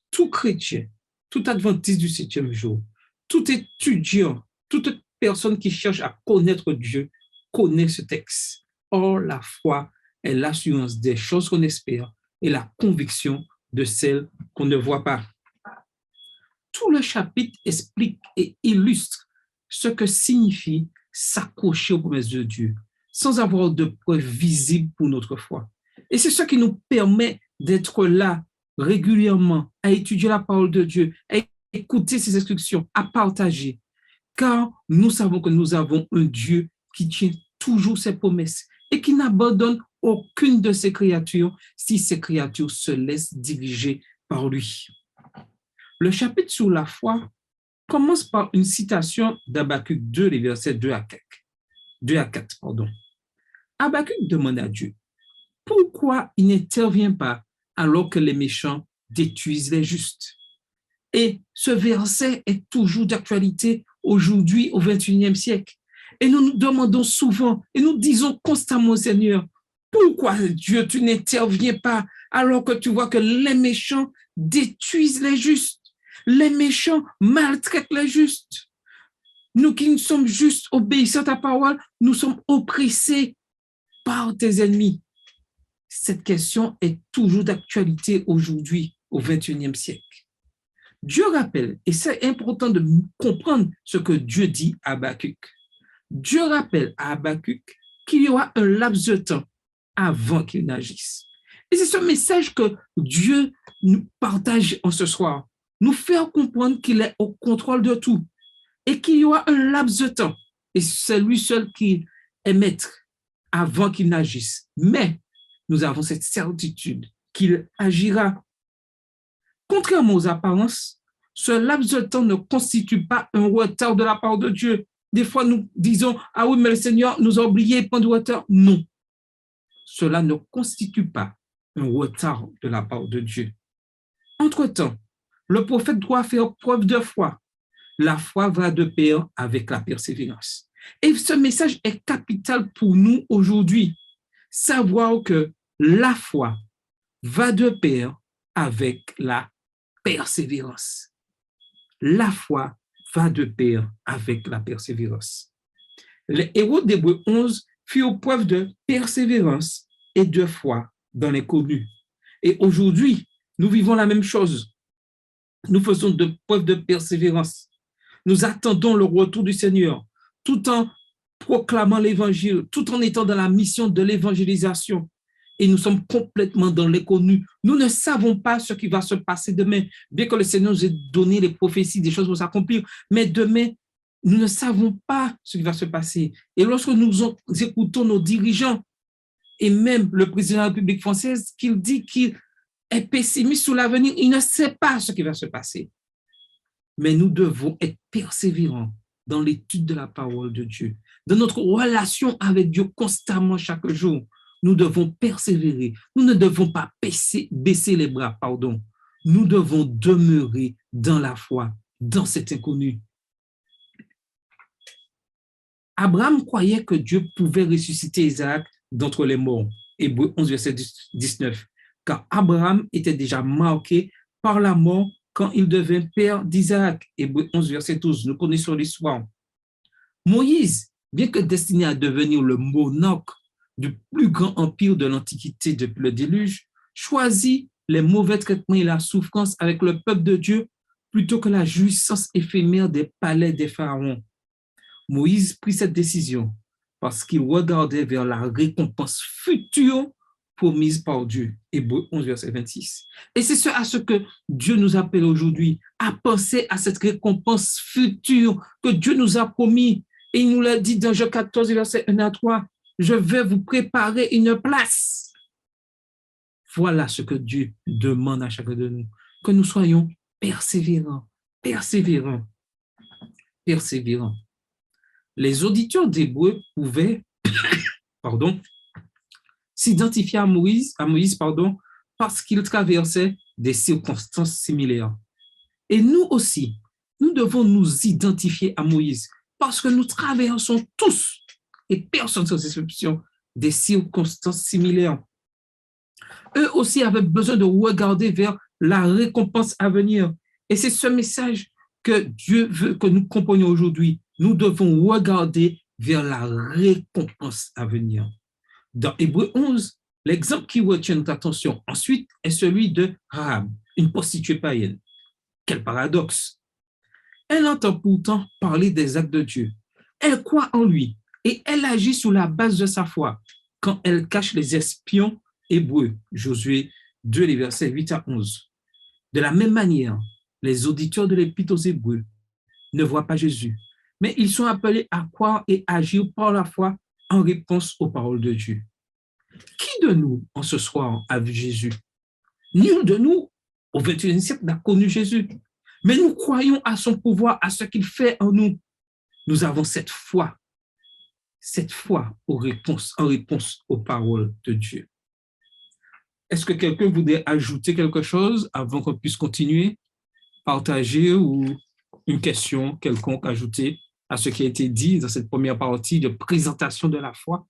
Tout chrétien, tout adventiste du 7e jour, tout étudiant, toute personne qui cherche à connaître Dieu connaît ce texte. Or, la foi est l'assurance des choses qu'on espère et la conviction de celles qu'on ne voit pas. Tout le chapitre explique et illustre ce que signifie s'accrocher aux promesses de Dieu sans avoir de preuves visibles pour notre foi. Et c'est ce qui nous permet d'être là régulièrement, à étudier la parole de Dieu, à écouter ses instructions, à partager, car nous savons que nous avons un Dieu qui tient toujours ses promesses et qui n'abandonne aucune de ses créatures si ces créatures se laissent diriger par lui. Le chapitre sur la foi commence par une citation d'Habakkuk 2, les versets 2 à 4. Habakkuk demande à Dieu pourquoi il n'intervient pas alors que les méchants détruisent les justes. Et ce verset est toujours d'actualité aujourd'hui au XXIe siècle. Et nous nous demandons souvent et nous disons constamment au Seigneur, pourquoi Dieu, tu n'interviens pas alors que tu vois que les méchants détruisent les justes, les méchants maltraitent les justes. Nous qui sommes justes, obéissant à ta parole, nous sommes oppressés par tes ennemis. Cette question est toujours d'actualité aujourd'hui au XXIe siècle. Dieu rappelle, et c'est important de comprendre ce que Dieu dit à Habakkuk. Dieu rappelle à Habakkuk qu'il y aura un laps de temps avant qu'il n'agisse. Et c'est ce message que Dieu nous partage en ce soir, nous faire comprendre qu'il est au contrôle de tout et qu'il y aura un laps de temps. Et c'est lui seul qui est maître avant qu'il n'agisse. Mais nous avons cette certitude qu'il agira. Contrairement aux apparences, ce laps de temps ne constitue pas un retard de la part de Dieu. Des fois, nous disons, ah oui, mais le Seigneur nous a oublié pendant du retard. Non, cela ne constitue pas un retard de la part de Dieu. Entre-temps, le prophète doit faire preuve de foi. La foi va de pair avec la persévérance. Et ce message est capital pour nous aujourd'hui. Savoir que la foi va de pair avec la persévérance. La foi va de pair avec la persévérance. Les héros d'Hébreux 11 firent preuve de persévérance et de foi dans l'inconnu. Et aujourd'hui, nous vivons la même chose. Nous faisons de preuve de persévérance. Nous attendons le retour du Seigneur, tout en proclamant l'évangile, tout en étant dans la mission de l'évangélisation. Et nous sommes complètement dans l'inconnu. Nous ne savons pas ce qui va se passer demain, bien que le Seigneur nous ait donné les prophéties, des choses vont s'accomplir, mais demain, nous ne savons pas ce qui va se passer. Et lorsque nous écoutons nos dirigeants, et même le président de la République française, qu'il dit qu'il est pessimiste sur l'avenir, il ne sait pas ce qui va se passer. Mais nous devons être persévérants dans l'étude de la parole de Dieu, dans notre relation avec Dieu constamment chaque jour. Nous devons persévérer. Nous ne devons pas baisser les bras, Nous devons demeurer dans la foi, dans cet inconnu. Abraham croyait que Dieu pouvait ressusciter Isaac d'entre les morts. Hébreux 11, verset 19. Car Abraham était déjà marqué par la mort quand il devint père d'Isaac. Hébreux 11, verset 12. Nous connaissons l'histoire. Moïse, bien que destiné à devenir le monarque du plus grand empire de l'Antiquité depuis le déluge, choisit les mauvais traitements et la souffrance avec le peuple de Dieu plutôt que la jouissance éphémère des palais des pharaons. Moïse prit cette décision parce qu'ils regardaient vers la récompense future promise par Dieu. Hébreux 11, verset 26. Et c'est à ce que Dieu nous appelle aujourd'hui, à penser à cette récompense future que Dieu nous a promis. Et il nous l'a dit dans Jean 14, verset 1 à 3, je vais vous préparer une place. Voilà ce que Dieu demande à chacun de nous, que nous soyons persévérants, persévérants, persévérants. Les auditeurs d'Hébreux pouvaient s'identifier à Moïse, parce qu'il traversait des circonstances similaires. Et nous aussi, nous devons nous identifier à Moïse parce que nous traversons tous, et personne sans exception, des circonstances similaires. Eux aussi avaient besoin de regarder vers la récompense à venir. Et c'est ce message que Dieu veut que nous comprenions aujourd'hui. Nous devons regarder vers la récompense à venir. Dans Hébreux 11, l'exemple qui retient notre attention ensuite est celui de Rahab, une prostituée païenne. Quel paradoxe! Elle entend pourtant parler des actes de Dieu. Elle croit en lui et elle agit sur la base de sa foi quand elle cache les espions hébreux. Josué 2, les versets 8 à 11. De la même manière, les auditeurs de l'Épître aux Hébreux ne voient pas Jésus, mais ils sont appelés à croire et agir par la foi en réponse aux paroles de Dieu. Qui de nous, en ce soir, a vu Jésus? Nul de nous, au XXIe siècle, n'a connu Jésus. Mais nous croyons à son pouvoir, à ce qu'il fait en nous. Nous avons cette foi en réponse aux paroles de Dieu. Est-ce que quelqu'un voudrait ajouter quelque chose avant qu'on puisse continuer, partager ou une question quelconque ajoutée à ce qui a été dit dans cette première partie de présentation de la foi?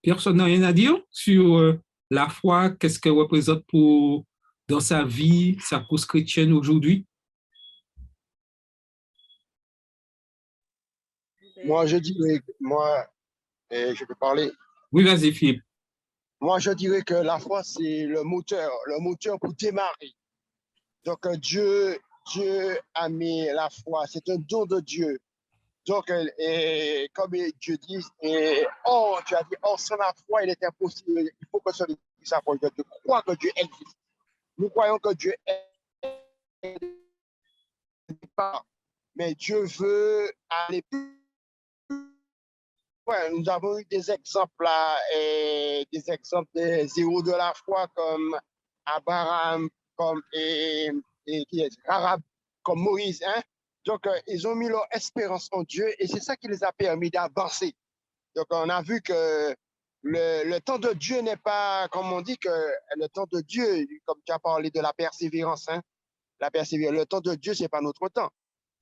Personne n'a rien à dire sur la foi, qu'est-ce qu'elle représente dans sa vie, sa cause chrétienne aujourd'hui? Moi, je dirais, je peux parler. Oui, vas-y, Philippe. Moi, je dirais que la foi, c'est le moteur pour démarrer. Donc, Dieu a mis la foi, c'est un don de Dieu. Donc, comme Dieu dit, tu as dit, sans la foi, il est impossible, il faut que celui qui s'approche de Dieu croit que Dieu existe. Nous croyons que Dieu existe, mais Dieu veut aller plus. Ouais, nous avons eu des exemples là, des exemples des héros de la foi comme Abraham, comme Rahab, comme Moïse. Hein? Donc, ils ont mis leur espérance en Dieu et c'est ça qui les a permis d'avancer. Donc, on a vu que le temps de Dieu n'est pas, comme on dit, que le temps de Dieu, comme tu as parlé de la persévérance, hein? La persévérance, le temps de Dieu, ce n'est pas notre temps.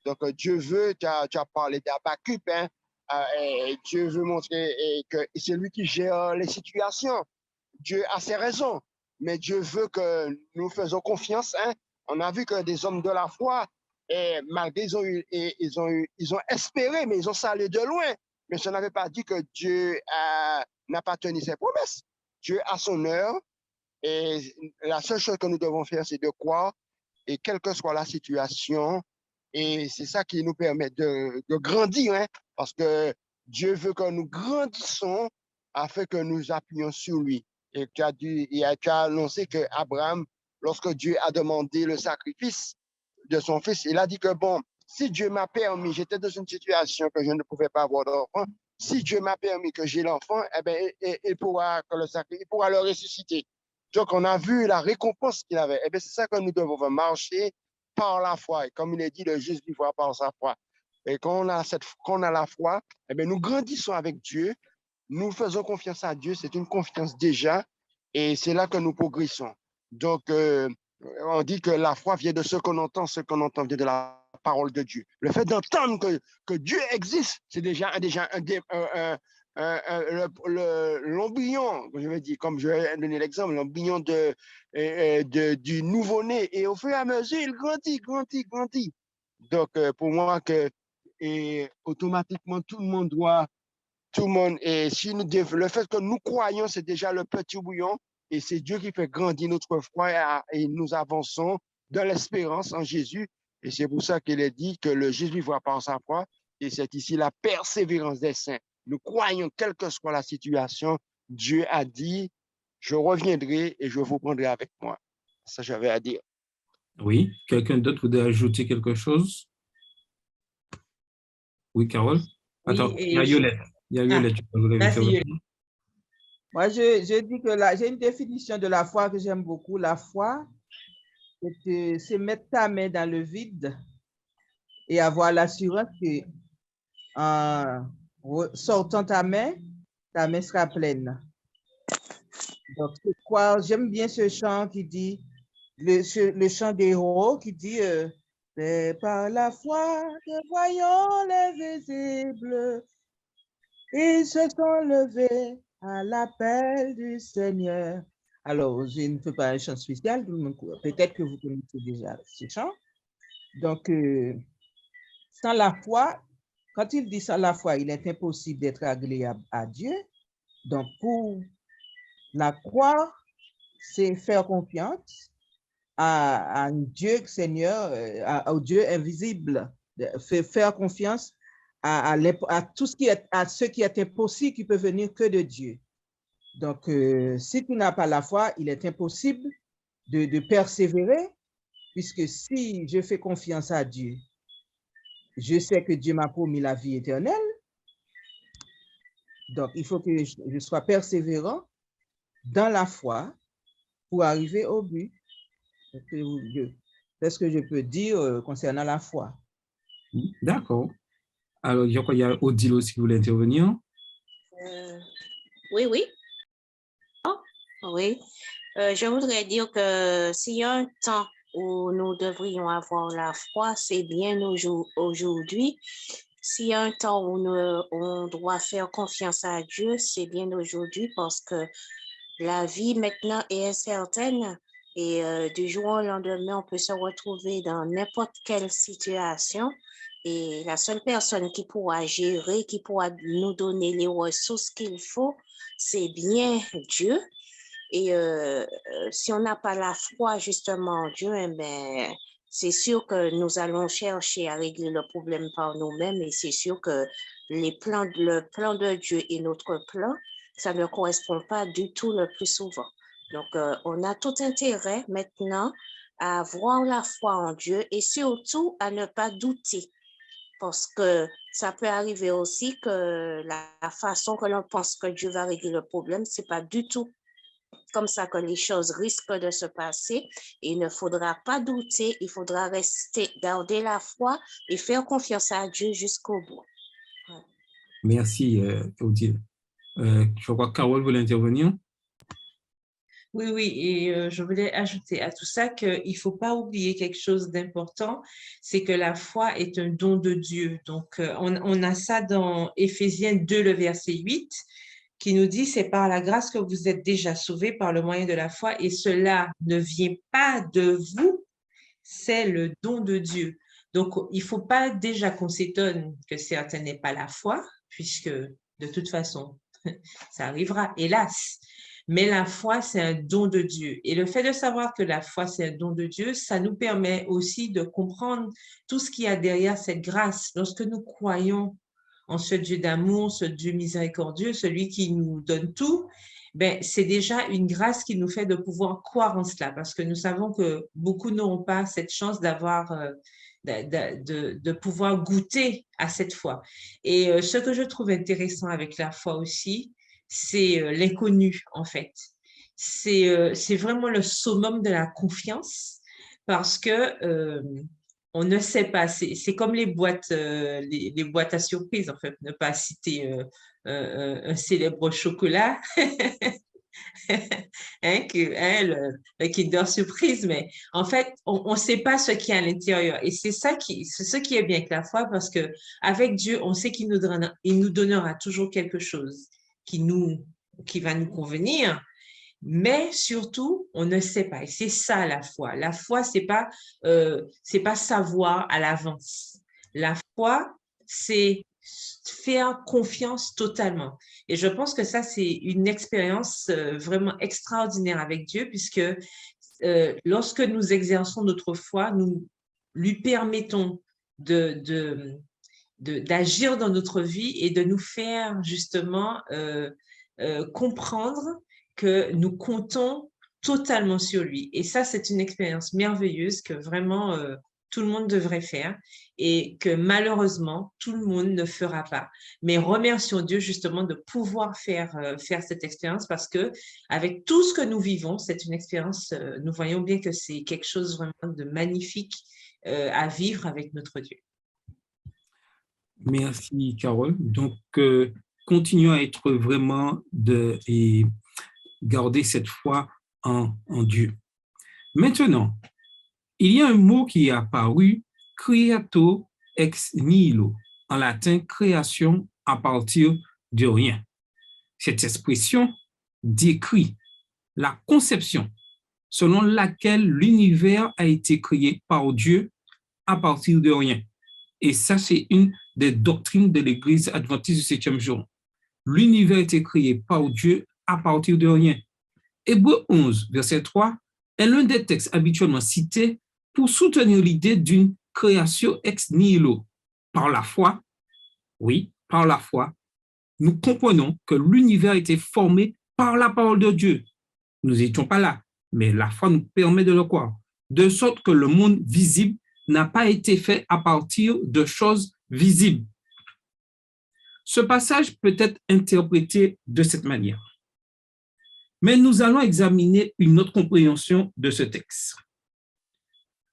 Donc, Dieu veut, tu as parlé d'Habakkuk, hein? Dieu veut montrer que c'est lui qui gère les situations. Dieu a ses raisons, mais Dieu veut que nous faisons confiance. Hein? On a vu que des hommes de la foi, malgré ils ont espéré, mais ils ont salé de loin. Mais ça n'avait pas dit que Dieu n'a pas tenu ses promesses. Dieu a son heure et la seule chose que nous devons faire, c'est de croire et quelle que soit la situation. Et c'est ça qui nous permet de grandir, hein, parce que Dieu veut que nous grandissons afin que nous appuyions sur lui. Et tu as annoncé qu'Abraham, lorsque Dieu a demandé le sacrifice de son fils, il a dit que bon, si Dieu m'a permis, j'étais dans une situation que je ne pouvais pas avoir d'enfant, si Dieu m'a permis que j'ai l'enfant, eh bien, il pourra le ressusciter. Donc, on a vu la récompense qu'il avait. Eh bien, c'est ça que nous devons marcher par la foi. Et comme il est dit, le juste vivra par sa foi. Et quand on a la foi, eh bien, nous grandissons avec Dieu, nous faisons confiance à Dieu, c'est une confiance déjà, et c'est là que nous progressons. Donc, on dit que la foi vient de ce qu'on entend vient de la parole de Dieu. Le fait d'entendre que Dieu existe, c'est déjà l'embryon, je vais dire, comme je vais donner l'exemple, l'embryon du nouveau-né. Et au fur et à mesure, il grandit. Donc, pour moi, automatiquement, tout le monde doit tout le monde, et si le fait que nous croyons, c'est déjà le petit bouillon, et c'est Dieu qui fait grandir notre foi, et nous avançons dans l'espérance en Jésus. Et c'est pour ça qu'il est dit que le Jésus voit par sa foi, et c'est ici la persévérance des saints. Nous croyons, quelle que soit la situation, Dieu a dit, je reviendrai et je vous prendrai avec moi. Ça, j'avais à dire. Oui, quelqu'un d'autre voudrait ajouter quelque chose? Oui, Carole? Attends, Oui, il y a Yolette. Il y a Yolette. Merci, Yolette. Moi, je dis que là, j'ai une définition de la foi que j'aime beaucoup. La foi, c'est mettre ta main dans le vide et avoir l'assurance que en sortant ta main sera pleine. Donc, c'est quoi? J'aime bien ce chant qui dit, le chant des héros qui dit c'est par la foi que voyons l'invisible. Ils se sont levés à l'appel du Seigneur. Alors, je ne fais pas un chant spécial, peut-être que vous connaissez déjà ce chant. Donc, sans la foi, quand il dit sans la foi, il est impossible d'être agréable à Dieu. Donc, pour la croire, c'est faire confiance à un Dieu Seigneur, au Dieu invisible, faire confiance à tout ce qui est, à ce qui est impossible, qui peut venir que de Dieu. Donc, si tu n'as pas la foi, il est impossible de persévérer, puisque si je fais confiance à Dieu, je sais que Dieu m'a promis la vie éternelle. Donc, il faut que je sois persévérant dans la foi pour arriver au but. C'est ce que je peux dire concernant la foi. D'accord. Alors, je crois qu'il y a Odile aussi qui voulait intervenir. Oui, oui. Oh, oui. Je voudrais dire que s'il y a un temps où nous devrions avoir la foi, c'est bien aujourd'hui. S'il y a un temps où on doit faire confiance à Dieu, c'est bien aujourd'hui parce que la vie maintenant est incertaine et du jour au lendemain, on peut se retrouver dans n'importe quelle situation. Et la seule personne qui pourra gérer, qui pourra nous donner les ressources qu'il faut, c'est bien Dieu. Et si on n'a pas la foi justement en Dieu, ben, c'est sûr que nous allons chercher à régler le problème par nous-mêmes et c'est sûr que le plan de Dieu et notre plan, ça ne correspond pas du tout le plus souvent. Donc, on a tout intérêt maintenant à avoir la foi en Dieu et surtout à ne pas douter. Parce que ça peut arriver aussi que la façon que l'on pense que Dieu va régler le problème, ce n'est pas du tout comme ça que les choses risquent de se passer. Il ne faudra pas douter, il faudra garder la foi et faire confiance à Dieu jusqu'au bout. Ouais. Merci, Odile. Je crois que Carole voulait intervenir. Oui, oui, et je voulais ajouter à tout ça qu'il ne faut pas oublier quelque chose d'important, c'est que la foi est un don de Dieu. Donc, on a ça dans Éphésiens 2, le verset 8, qui nous dit, c'est par la grâce que vous êtes déjà sauvés par le moyen de la foi, et cela ne vient pas de vous, c'est le don de Dieu. Donc, il ne faut pas déjà qu'on s'étonne que certains n'aient pas la foi, puisque de toute façon, ça arrivera, hélas. Mais la foi, c'est un don de Dieu. Et le fait de savoir que la foi, c'est un don de Dieu, ça nous permet aussi de comprendre tout ce qu'il y a derrière cette grâce. Lorsque nous croyons en ce Dieu d'amour, ce Dieu miséricordieux, celui qui nous donne tout, ben, c'est déjà une grâce qui nous fait de pouvoir croire en cela, parce que nous savons que beaucoup n'auront pas cette chance d'avoir, de pouvoir goûter à cette foi. Et ce que je trouve intéressant avec la foi aussi, c'est l'inconnu, en fait. C'est vraiment le summum de la confiance parce que on ne sait pas. C'est comme les boîtes à surprise, en fait, ne pas citer un célèbre chocolat, le Kinder Surprise, mais en fait, on ne sait pas ce qu'il y a à l'intérieur. Et c'est ce qui est bien avec la foi, parce qu'avec Dieu, on sait qu'il nous donnera toujours quelque chose qui va nous convenir, mais surtout, on ne sait pas. Et c'est ça la foi. La foi, c'est pas savoir à l'avance. La foi, c'est faire confiance totalement. Et je pense que ça, c'est une expérience vraiment extraordinaire avec Dieu, puisque lorsque nous exerçons notre foi, nous lui permettons d'agir dans notre vie et de nous faire justement comprendre que nous comptons totalement sur lui. Et ça, c'est une expérience merveilleuse que vraiment tout le monde devrait faire et que malheureusement, tout le monde ne fera pas. Mais remercions Dieu justement de pouvoir faire cette expérience parce que avec tout ce que nous vivons, c'est une expérience, nous voyons bien que c'est quelque chose vraiment de magnifique à vivre avec notre Dieu. Merci, Carole. Donc, continuons à être vraiment et garder cette foi en Dieu. Maintenant, il y a un mot qui est apparu, creato ex nihilo, en latin, création à partir de rien. Cette expression décrit la conception selon laquelle l'univers a été créé par Dieu à partir de rien. Et ça, c'est une des doctrines de l'Église adventiste du 7e jour. L'univers a été créé par Dieu à partir de rien. Hébreux 11, verset 3, est l'un des textes habituellement cités pour soutenir l'idée d'une création ex nihilo. Par la foi, oui, par la foi, nous comprenons que l'univers a été formé par la parole de Dieu. Nous n'étions pas là, mais la foi nous permet de le croire. De sorte que le monde visible n'a pas été fait à partir de choses visibles. Ce passage peut être interprété de cette manière. Mais nous allons examiner une autre compréhension de ce texte.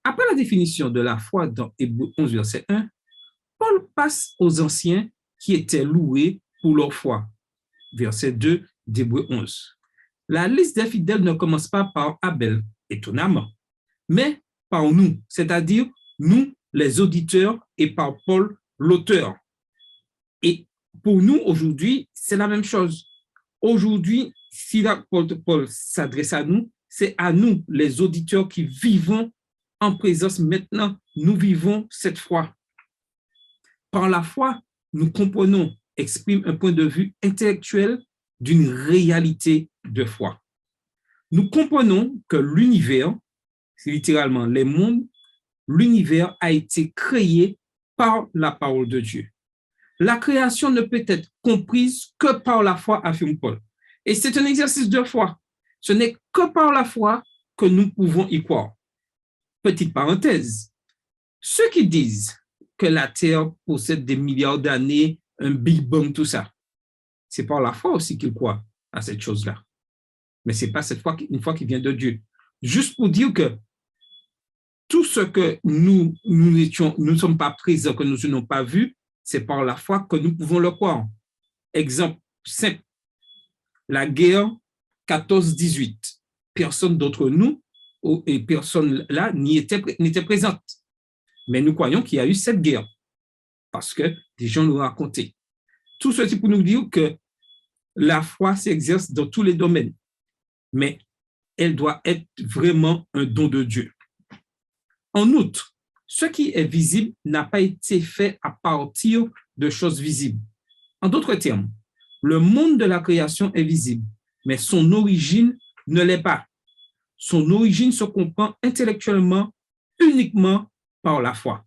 Après la définition de la foi dans Hébreux 11, verset 1, Paul passe aux anciens qui étaient loués pour leur foi. Verset 2 d'Hébreux 11. La liste des fidèles ne commence pas par Abel, étonnamment, mais par nous, c'est-à-dire nous, les auditeurs, et par Paul, l'auteur. Et pour nous, aujourd'hui, c'est la même chose. Aujourd'hui, si Paul s'adresse à nous, c'est à nous, les auditeurs qui vivons en présence maintenant. Nous vivons cette foi. Par la foi, nous comprenons, exprime un point de vue intellectuel d'une réalité de foi. Nous comprenons que l'univers, c'est littéralement les mondes, l'univers a été créé par la parole de Dieu. La création ne peut être comprise que par la foi, affirme Paul. Et c'est un exercice de foi. Ce n'est que par la foi que nous pouvons y croire. Petite parenthèse, ceux qui disent que la Terre possède des milliards d'années, un Big Bang, tout ça, c'est par la foi aussi qu'ils croient à cette chose-là. Mais ce n'est pas une foi qui vient de Dieu. Juste pour dire que tout ce que nous ne sommes pas présents, que nous n'avons pas vu, c'est par la foi que nous pouvons le croire. Exemple simple, la guerre 14-18. Personne d'entre nous et personne là n'était présente. Mais nous croyons qu'il y a eu cette guerre parce que des gens nous racontaient. Tout ceci pour nous dire que la foi s'exerce dans tous les domaines, mais elle doit être vraiment un don de Dieu. En outre, ce qui est visible n'a pas été fait à partir de choses visibles. En d'autres termes, le monde de la création est visible, mais son origine ne l'est pas. Son origine se comprend intellectuellement uniquement par la foi.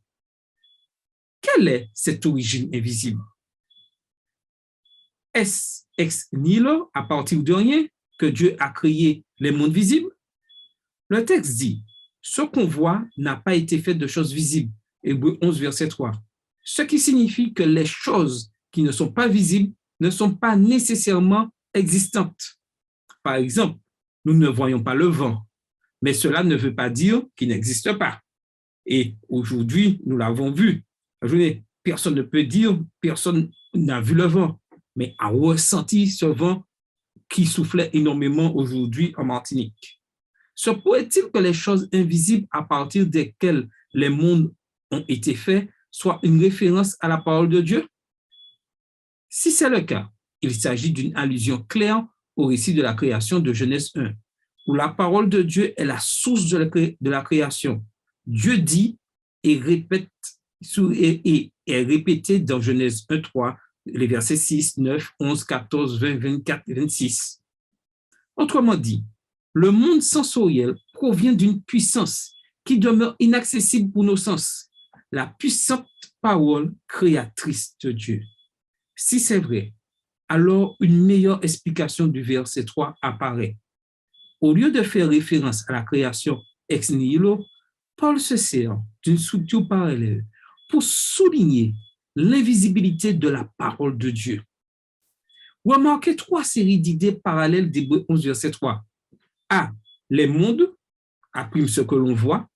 Quelle est cette origine invisible? Est-ce ex nihilo, à partir de rien, que Dieu a créé les mondes visibles? Le texte dit, ce qu'on voit n'a pas été fait de choses visibles. Hébreux 11, verset 3. Ce qui signifie que les choses qui ne sont pas visibles ne sont pas nécessairement existantes. Par exemple, nous ne voyons pas le vent, mais cela ne veut pas dire qu'il n'existe pas. Et aujourd'hui, nous l'avons vu. Personne ne peut dire, personne n'a vu le vent, mais a ressenti ce vent qui soufflait énormément aujourd'hui en Martinique. Se pourrait-il que les choses invisibles à partir desquelles les mondes ont été faits soient une référence à la parole de Dieu? Si c'est le cas, il s'agit d'une allusion claire au récit de la création de Genèse 1, où la parole de Dieu est la source de la création. Dieu dit et répète et est répété dans Genèse 1, 3, les versets 6, 9, 11, 14, 20, 24 et 26. Autrement dit, le monde sensoriel provient d'une puissance qui demeure inaccessible pour nos sens, la puissante parole créatrice de Dieu. Si c'est vrai, alors une meilleure explication du verset 3 apparaît. Au lieu de faire référence à la création ex nihilo, Paul se sert d'une structure parallèle pour souligner l'invisibilité de la parole de Dieu. Remarquez 3 séries d'idées parallèles d'Hébreux 11, verset 3. A, les mondes, A', ce que l'on voit,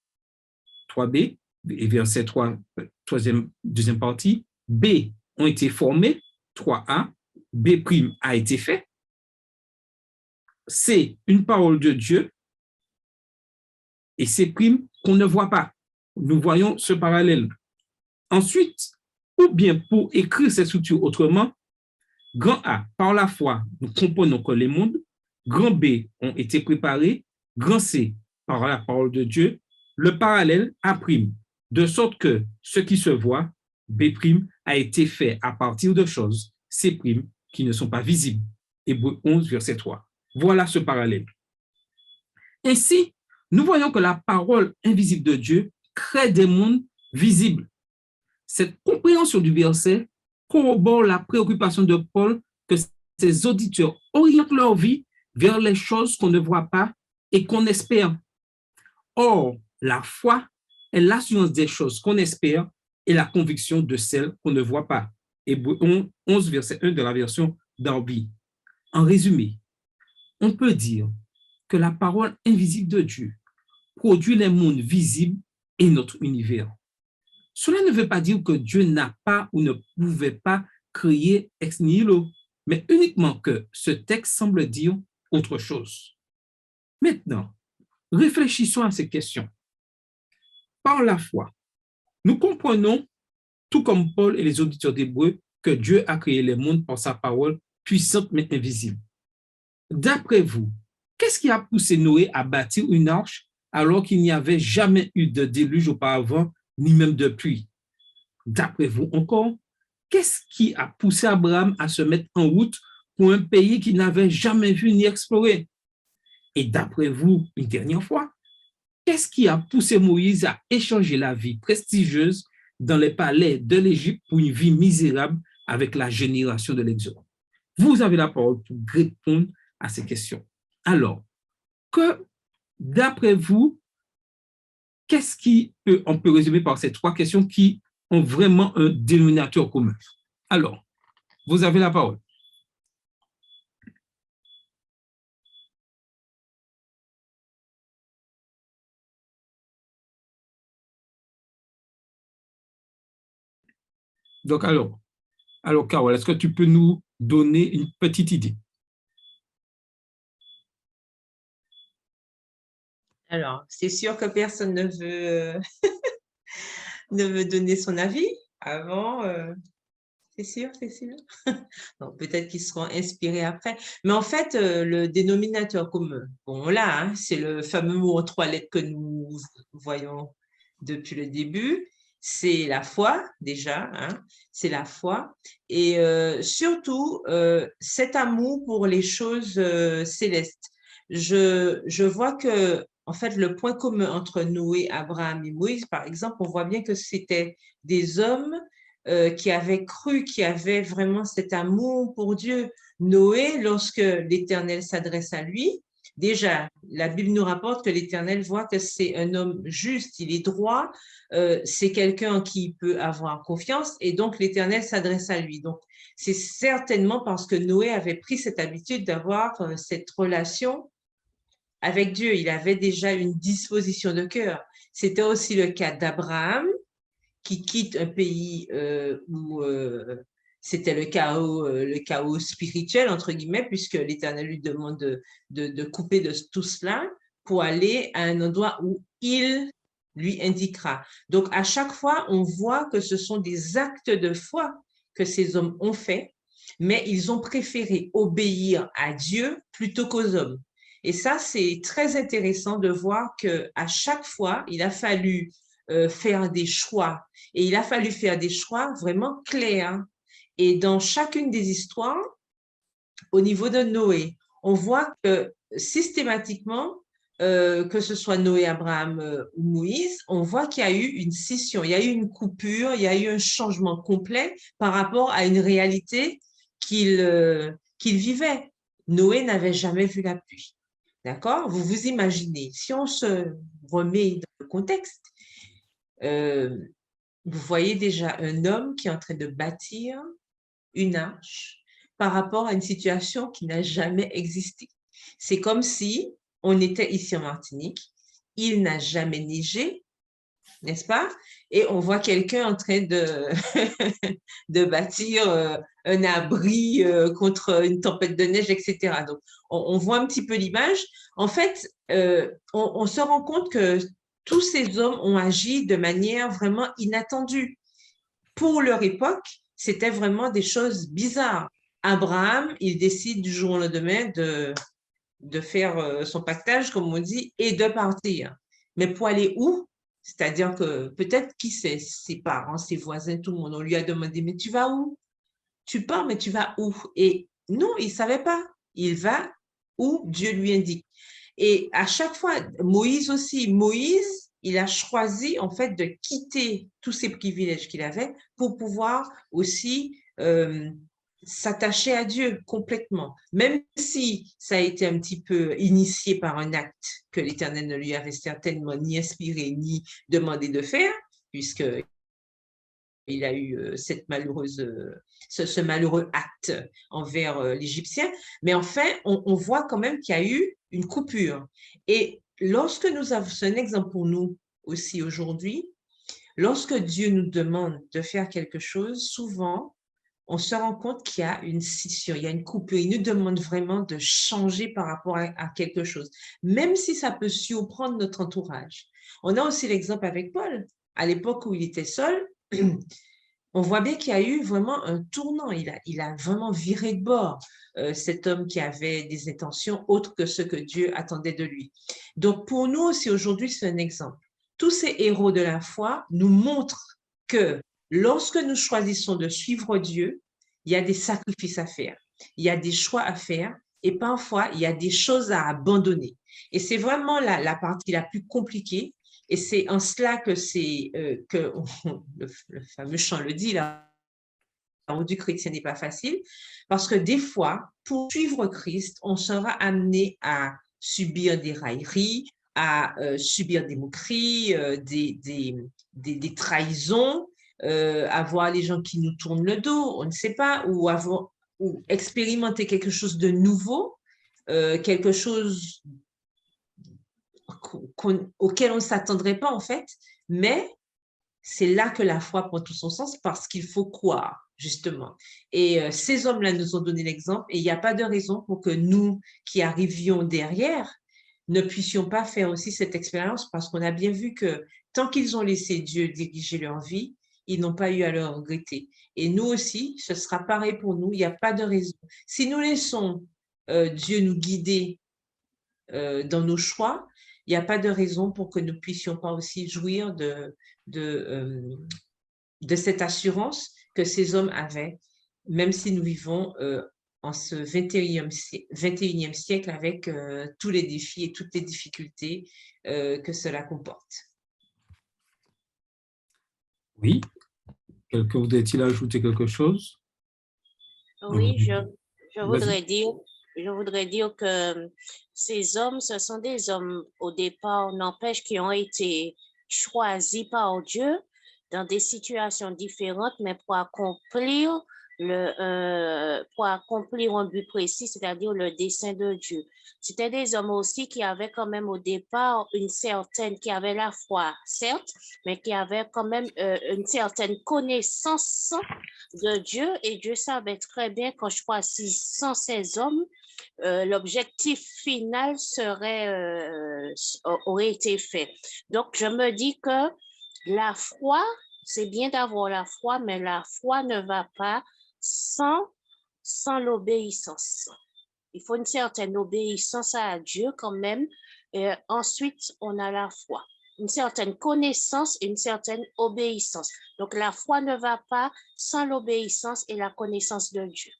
3b, et verset 3, deuxième partie. B, ont été formés, 3a, B' a été fait. C, une parole de Dieu, et C' qu'on ne voit pas. Nous voyons ce parallèle. Ensuite, ou bien pour écrire cette structure autrement, grand A, par la foi, nous comprenons que les mondes, grand B ont été préparés, grand C, par la parole de Dieu, le parallèle A', de sorte que ce qui se voit, B' a été fait à partir de choses, C' qui ne sont pas visibles. Hébreux 11, verset 3. Voilà ce parallèle. Ainsi, nous voyons que la parole invisible de Dieu crée des mondes visibles. Cette compréhension du verset corrobore la préoccupation de Paul que ses auditeurs orientent leur vie vers les choses qu'on ne voit pas et qu'on espère. Or, la foi est l'assurance des choses qu'on espère et la conviction de celles qu'on ne voit pas. Hébreux 11, verset 1 de la version Darby. En résumé, on peut dire que la parole invisible de Dieu produit les mondes visibles et notre univers. Cela ne veut pas dire que Dieu n'a pas ou ne pouvait pas créer ex nihilo, mais uniquement que ce texte semble dire autre chose. Maintenant, réfléchissons à ces questions. Par la foi, nous comprenons, tout comme Paul et les auditeurs d'Hébreux, que Dieu a créé les mondes par sa parole puissante mais invisible. D'après vous, qu'est-ce qui a poussé Noé à bâtir une arche alors qu'il n'y avait jamais eu de déluge auparavant, ni même de pluie? D'après vous encore, qu'est-ce qui a poussé Abraham à se mettre en route pour un pays qu'il n'avait jamais vu ni exploré? Et d'après vous, une dernière fois, qu'est-ce qui a poussé Moïse à échanger la vie prestigieuse dans les palais de l'Égypte pour une vie misérable avec la génération de l'Exode? Vous avez la parole pour répondre à ces questions. Alors, d'après vous, on peut résumer par ces 3 questions qui ont vraiment un dénominateur commun? Alors, vous avez la parole. Donc, alors, Carole, est-ce que tu peux nous donner une petite idée? Alors, c'est sûr que personne ne veut, ne veut donner son avis avant. C'est sûr, c'est sûr. Bon, peut-être qu'ils seront inspirés après. Mais en fait, le dénominateur commun, bon là, hein, c'est le fameux mot en 3 lettres que nous voyons depuis le début. C'est la foi, déjà, hein, c'est la foi. Et surtout, cet amour pour les choses célestes. Je vois que, en fait, le point commun entre Noé, Abraham et Moïse, par exemple, on voit bien que c'était des hommes qui avaient cru, qui avaient vraiment cet amour pour Dieu. Noé, lorsque l'Éternel s'adresse à lui, déjà, la Bible nous rapporte que l'Éternel voit que c'est un homme juste, il est droit, c'est quelqu'un en qui il peut avoir confiance, et donc l'Éternel s'adresse à lui. Donc, c'est certainement parce que Noé avait pris cette habitude d'avoir cette relation avec Dieu. Il avait déjà une disposition de cœur. C'était aussi le cas d'Abraham, qui quitte un pays où c'était le chaos spirituel, entre guillemets, puisque l'Éternel lui demande de couper de tout cela pour aller à un endroit où il lui indiquera. Donc, à chaque fois, on voit que ce sont des actes de foi que ces hommes ont faits, mais ils ont préféré obéir à Dieu plutôt qu'aux hommes. Et ça, c'est très intéressant de voir qu'à chaque fois, il a fallu faire des choix. Et il a fallu faire des choix vraiment clairs. Et dans chacune des histoires, au niveau de Noé, on voit que systématiquement, que ce soit Noé, Abraham ou Moïse, on voit qu'il y a eu une scission, il y a eu une coupure, il y a eu un changement complet par rapport à une réalité qu'il vivait. Noé n'avait jamais vu la pluie. D'accord? Vous vous imaginez, si on se remet dans le contexte, vous voyez déjà un homme qui est en train de bâtir une arche par rapport à une situation qui n'a jamais existé. C'est comme si on était ici en Martinique, il n'a jamais neigé, n'est-ce pas? Et on voit quelqu'un en train de, de bâtir un abri contre une tempête de neige, etc. Donc, on voit un petit peu l'image. En fait, on se rend compte que tous ces hommes ont agi de manière vraiment inattendue. Pour leur époque, c'était vraiment des choses bizarres. Abraham, il décide du jour au lendemain de faire son pactage, comme on dit, et de partir. Mais pour aller où? C'est-à-dire que peut-être, qui sait, ses parents, ses voisins, tout le monde, on lui a demandé, mais tu vas où? Tu pars, mais tu vas où? Et non, il ne savait pas. Il va où Dieu lui indique. Et à chaque fois, Moïse aussi, Moïse, il a choisi en fait de quitter tous ces privilèges qu'il avait pour pouvoir aussi s'attacher à Dieu complètement. Même si ça a été un petit peu initié par un acte que l'Éternel ne lui avait certainement ni inspiré ni demandé de faire, puisque il a eu ce malheureux acte envers l'Égyptien. Mais enfin, on voit quand même qu'il y a eu une coupure. Et lorsque nous avons, c'est un exemple pour nous aussi aujourd'hui, lorsque Dieu nous demande de faire quelque chose, souvent, on se rend compte qu'il y a une scission, il y a une coupure. Il nous demande vraiment de changer par rapport à quelque chose, même si ça peut surprendre notre entourage. On a aussi l'exemple avec Paul. À l'époque où il était seul, on voit bien qu'il y a eu vraiment un tournant. Il a vraiment viré de bord, cet homme qui avait des intentions autres que ce que Dieu attendait de lui. Donc, pour nous aussi, aujourd'hui, c'est un exemple. Tous ces héros de la foi nous montrent que lorsque nous choisissons de suivre Dieu, il y a des sacrifices à faire, il y a des choix à faire et parfois, il y a des choses à abandonner. Et c'est vraiment la partie la plus compliquée. Et c'est en cela que le fameux chant le dit, la route du chrétien n'est pas facile, parce que des fois, pour suivre Christ, on sera amené à subir des railleries, à subir des moqueries, des trahisons, à voir les gens qui nous tournent le dos, on ne sait pas, ou expérimenter quelque chose de nouveau, quelque chose auquel on ne s'attendrait pas en fait, mais c'est là que la foi prend tout son sens parce qu'il faut croire, justement. Et ces hommes-là nous ont donné l'exemple et il n'y a pas de raison pour que nous qui arrivions derrière ne puissions pas faire aussi cette expérience parce qu'on a bien vu que tant qu'ils ont laissé Dieu diriger leur vie, ils n'ont pas eu à le regretter. Et nous aussi, ce sera pareil pour nous, il n'y a pas de raison. Si nous laissons Dieu nous guider dans nos choix, il n'y a pas de raison pour que nous ne puissions pas aussi jouir de cette assurance que ces hommes avaient, même si nous vivons en ce 21e siècle avec tous les défis et toutes les difficultés que cela comporte. Oui. Quelqu'un voudrait-il ajouter quelque chose? Oui, je voudrais dire que ces hommes, ce sont des hommes au départ, n'empêche, qui ont été choisis par Dieu dans des situations différentes, mais pour accomplir un but précis, c'est-à-dire le dessein de Dieu. C'était des hommes aussi qui avaient quand même au départ qui avaient la foi, certes, mais qui avaient quand même une certaine connaissance de Dieu, et Dieu savait très bien qu'en choisissant ces hommes, l'objectif final aurait été fait. Donc, je me dis que la foi, c'est bien d'avoir la foi, mais la foi ne va pas sans l'obéissance. Il faut une certaine obéissance à Dieu quand même. Et ensuite, on a la foi. une certaine connaissance, une certaine obéissance. Donc, la foi ne va pas sans l'obéissance et la connaissance de Dieu.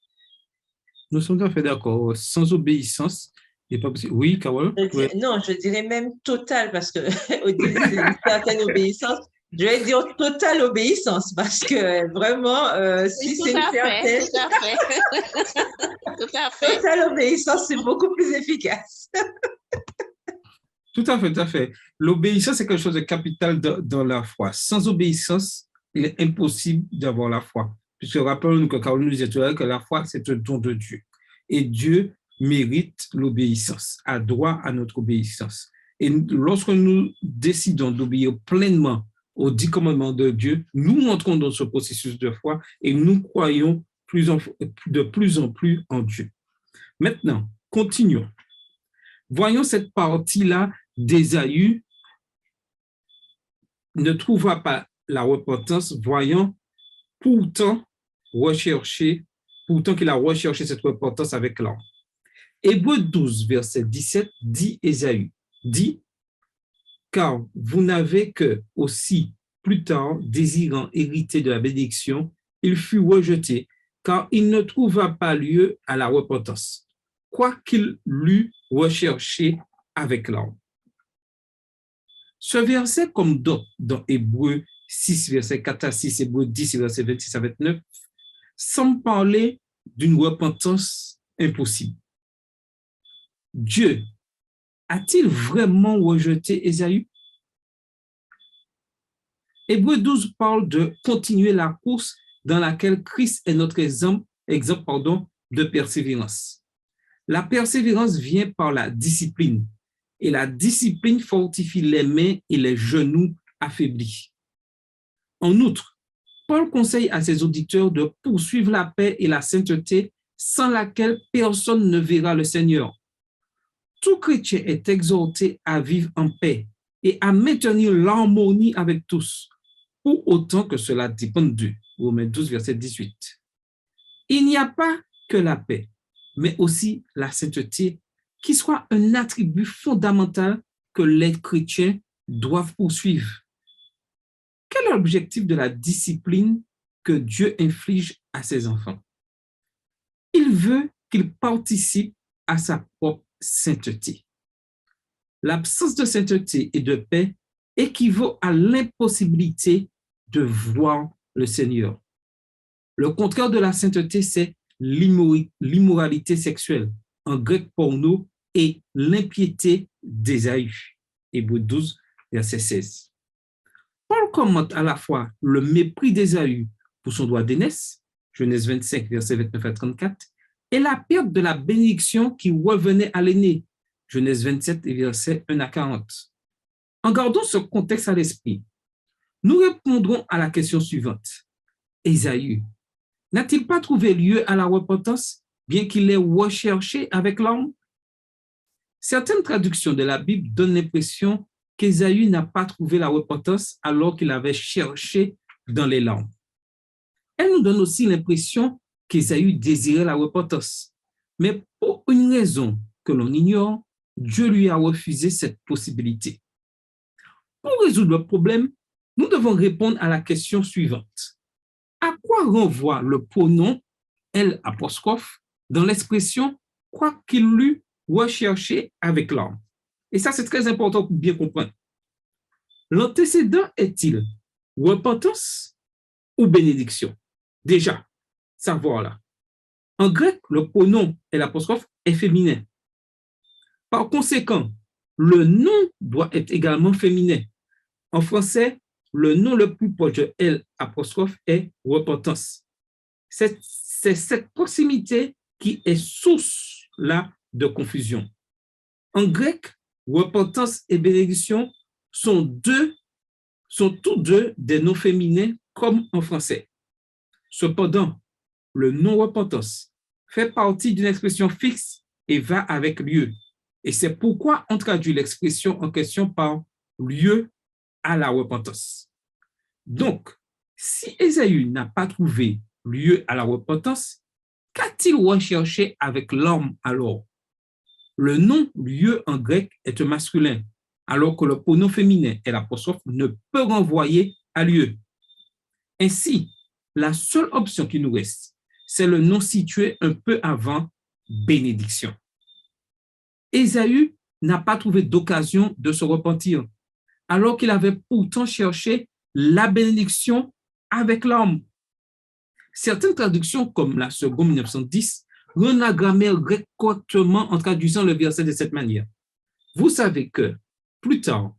Nous sommes tout à fait d'accord. Sans obéissance, il n'est pas possible. Oui, Carole? Non, je dirais même totale, parce que au début, c'est une certaine obéissance. Je vais dire totale obéissance, parce que vraiment, si c'est une certaine... Tout à fait. Tout à fait. Totale obéissance, c'est beaucoup plus efficace. Tout à fait, tout à fait. L'obéissance, c'est quelque chose de capital dans la foi. Sans obéissance, il est impossible d'avoir la foi. Puisque rappelons-nous que Caroline nous disait tout à l'heure que la foi, c'est un don de Dieu. Et Dieu mérite l'obéissance, a droit à notre obéissance. Et lorsque nous décidons d'obéir pleinement aux 10 commandements de Dieu, nous entrons dans ce processus de foi et nous croyons de plus en plus en Dieu. Maintenant, continuons. Voyons cette partie-là d'Ésaü ne trouva pas la repentance, voyant pourtant qu'il a recherché cette repentance avec l'âme. Hébreux 12, verset 17, dit Ésaü, dit, car vous n'avez que aussi plus tard, désirant hériter de la bénédiction, il fut rejeté, car il ne trouva pas lieu à la repentance, quoiqu'il l'eût recherché avec l'âme. Ce verset, comme d'autres dans Hébreux 6, verset 4 à 6, Hébreux 10, verset 26 à 29, semble parler d'une repentance impossible. Dieu a-t-il vraiment rejeté Ésaü? Hébreux 12 parle de continuer la course dans laquelle Christ est notre exemple de persévérance. La persévérance vient par la discipline, et la discipline fortifie les mains et les genoux affaiblis. En outre, Paul conseille à ses auditeurs de poursuivre la paix et la sainteté sans laquelle personne ne verra le Seigneur. Tout chrétien est exhorté à vivre en paix et à maintenir l'harmonie avec tous, pour autant que cela dépende d'eux. Romains 12, verset 18. Il n'y a pas que la paix, mais aussi la sainteté, qui soit un attribut fondamental que les chrétiens doivent poursuivre. Quel est l'objectif de la discipline que Dieu inflige à ses enfants? Il veut qu'ils participent à sa propre sainteté. L'absence de sainteté et de paix équivaut à l'impossibilité de voir le Seigneur. Le contraire de la sainteté, c'est l'immoralité sexuelle, en grec porno, et l'impiété d'Ésaü. Hébreux 12, verset 16. Paul commente à la fois le mépris d'Ésaü pour son droit d'aînesse, Genèse 25, verset 29 à 34, et la perte de la bénédiction qui revenait à l'aîné, Genèse 27, verset 1 à 40. En gardant ce contexte à l'esprit, nous répondrons à la question suivante. Ésaü n'a-t-il pas trouvé lieu à la repentance, bien qu'il l'ait recherché avec l'âme? Certaines traductions de la Bible donnent l'impression qu'Ésaü n'a pas trouvé la repentance alors qu'il avait cherché dans les larmes. Elle nous donne aussi l'impression qu'Ésaü désirait la repentance, mais pour une raison que l'on ignore, Dieu lui a refusé cette possibilité. Pour résoudre le problème, nous devons répondre à la question suivante. À quoi renvoie le pronom L' dans l'expression « quoi qu'il l'eût recherché avec l'âme ». Et ça, c'est très important pour bien comprendre. L'antécédent est-il repentance ou bénédiction? Déjà, savoir là. En grec, le pronom L' est féminin. Par conséquent, le nom doit être également féminin. En français, le nom le plus proche de L' est repentance. C'est cette proximité qui est source là de confusion. En grec, repentance et bénédiction sont tous deux des noms féminins comme en français. Cependant, le nom repentance fait partie d'une expression fixe et va avec lieu. Et c'est pourquoi on traduit l'expression en question par lieu à la repentance. Donc, si Ésaü n'a pas trouvé lieu à la repentance, qu'a-t-il recherché avec l'homme alors? Le nom lieu en grec est un masculin, alors que le pronom féminin et l'apostrophe ne peut renvoyer à lieu. Ainsi, la seule option qui nous reste, c'est le nom situé un peu avant bénédiction. Ésaü n'a pas trouvé d'occasion de se repentir, alors qu'il avait pourtant cherché la bénédiction avec l'homme. Certaines traductions, comme la seconde 1910, rendent la grammaire grecque correctement en traduisant le verset de cette manière. Vous savez que, plus tard,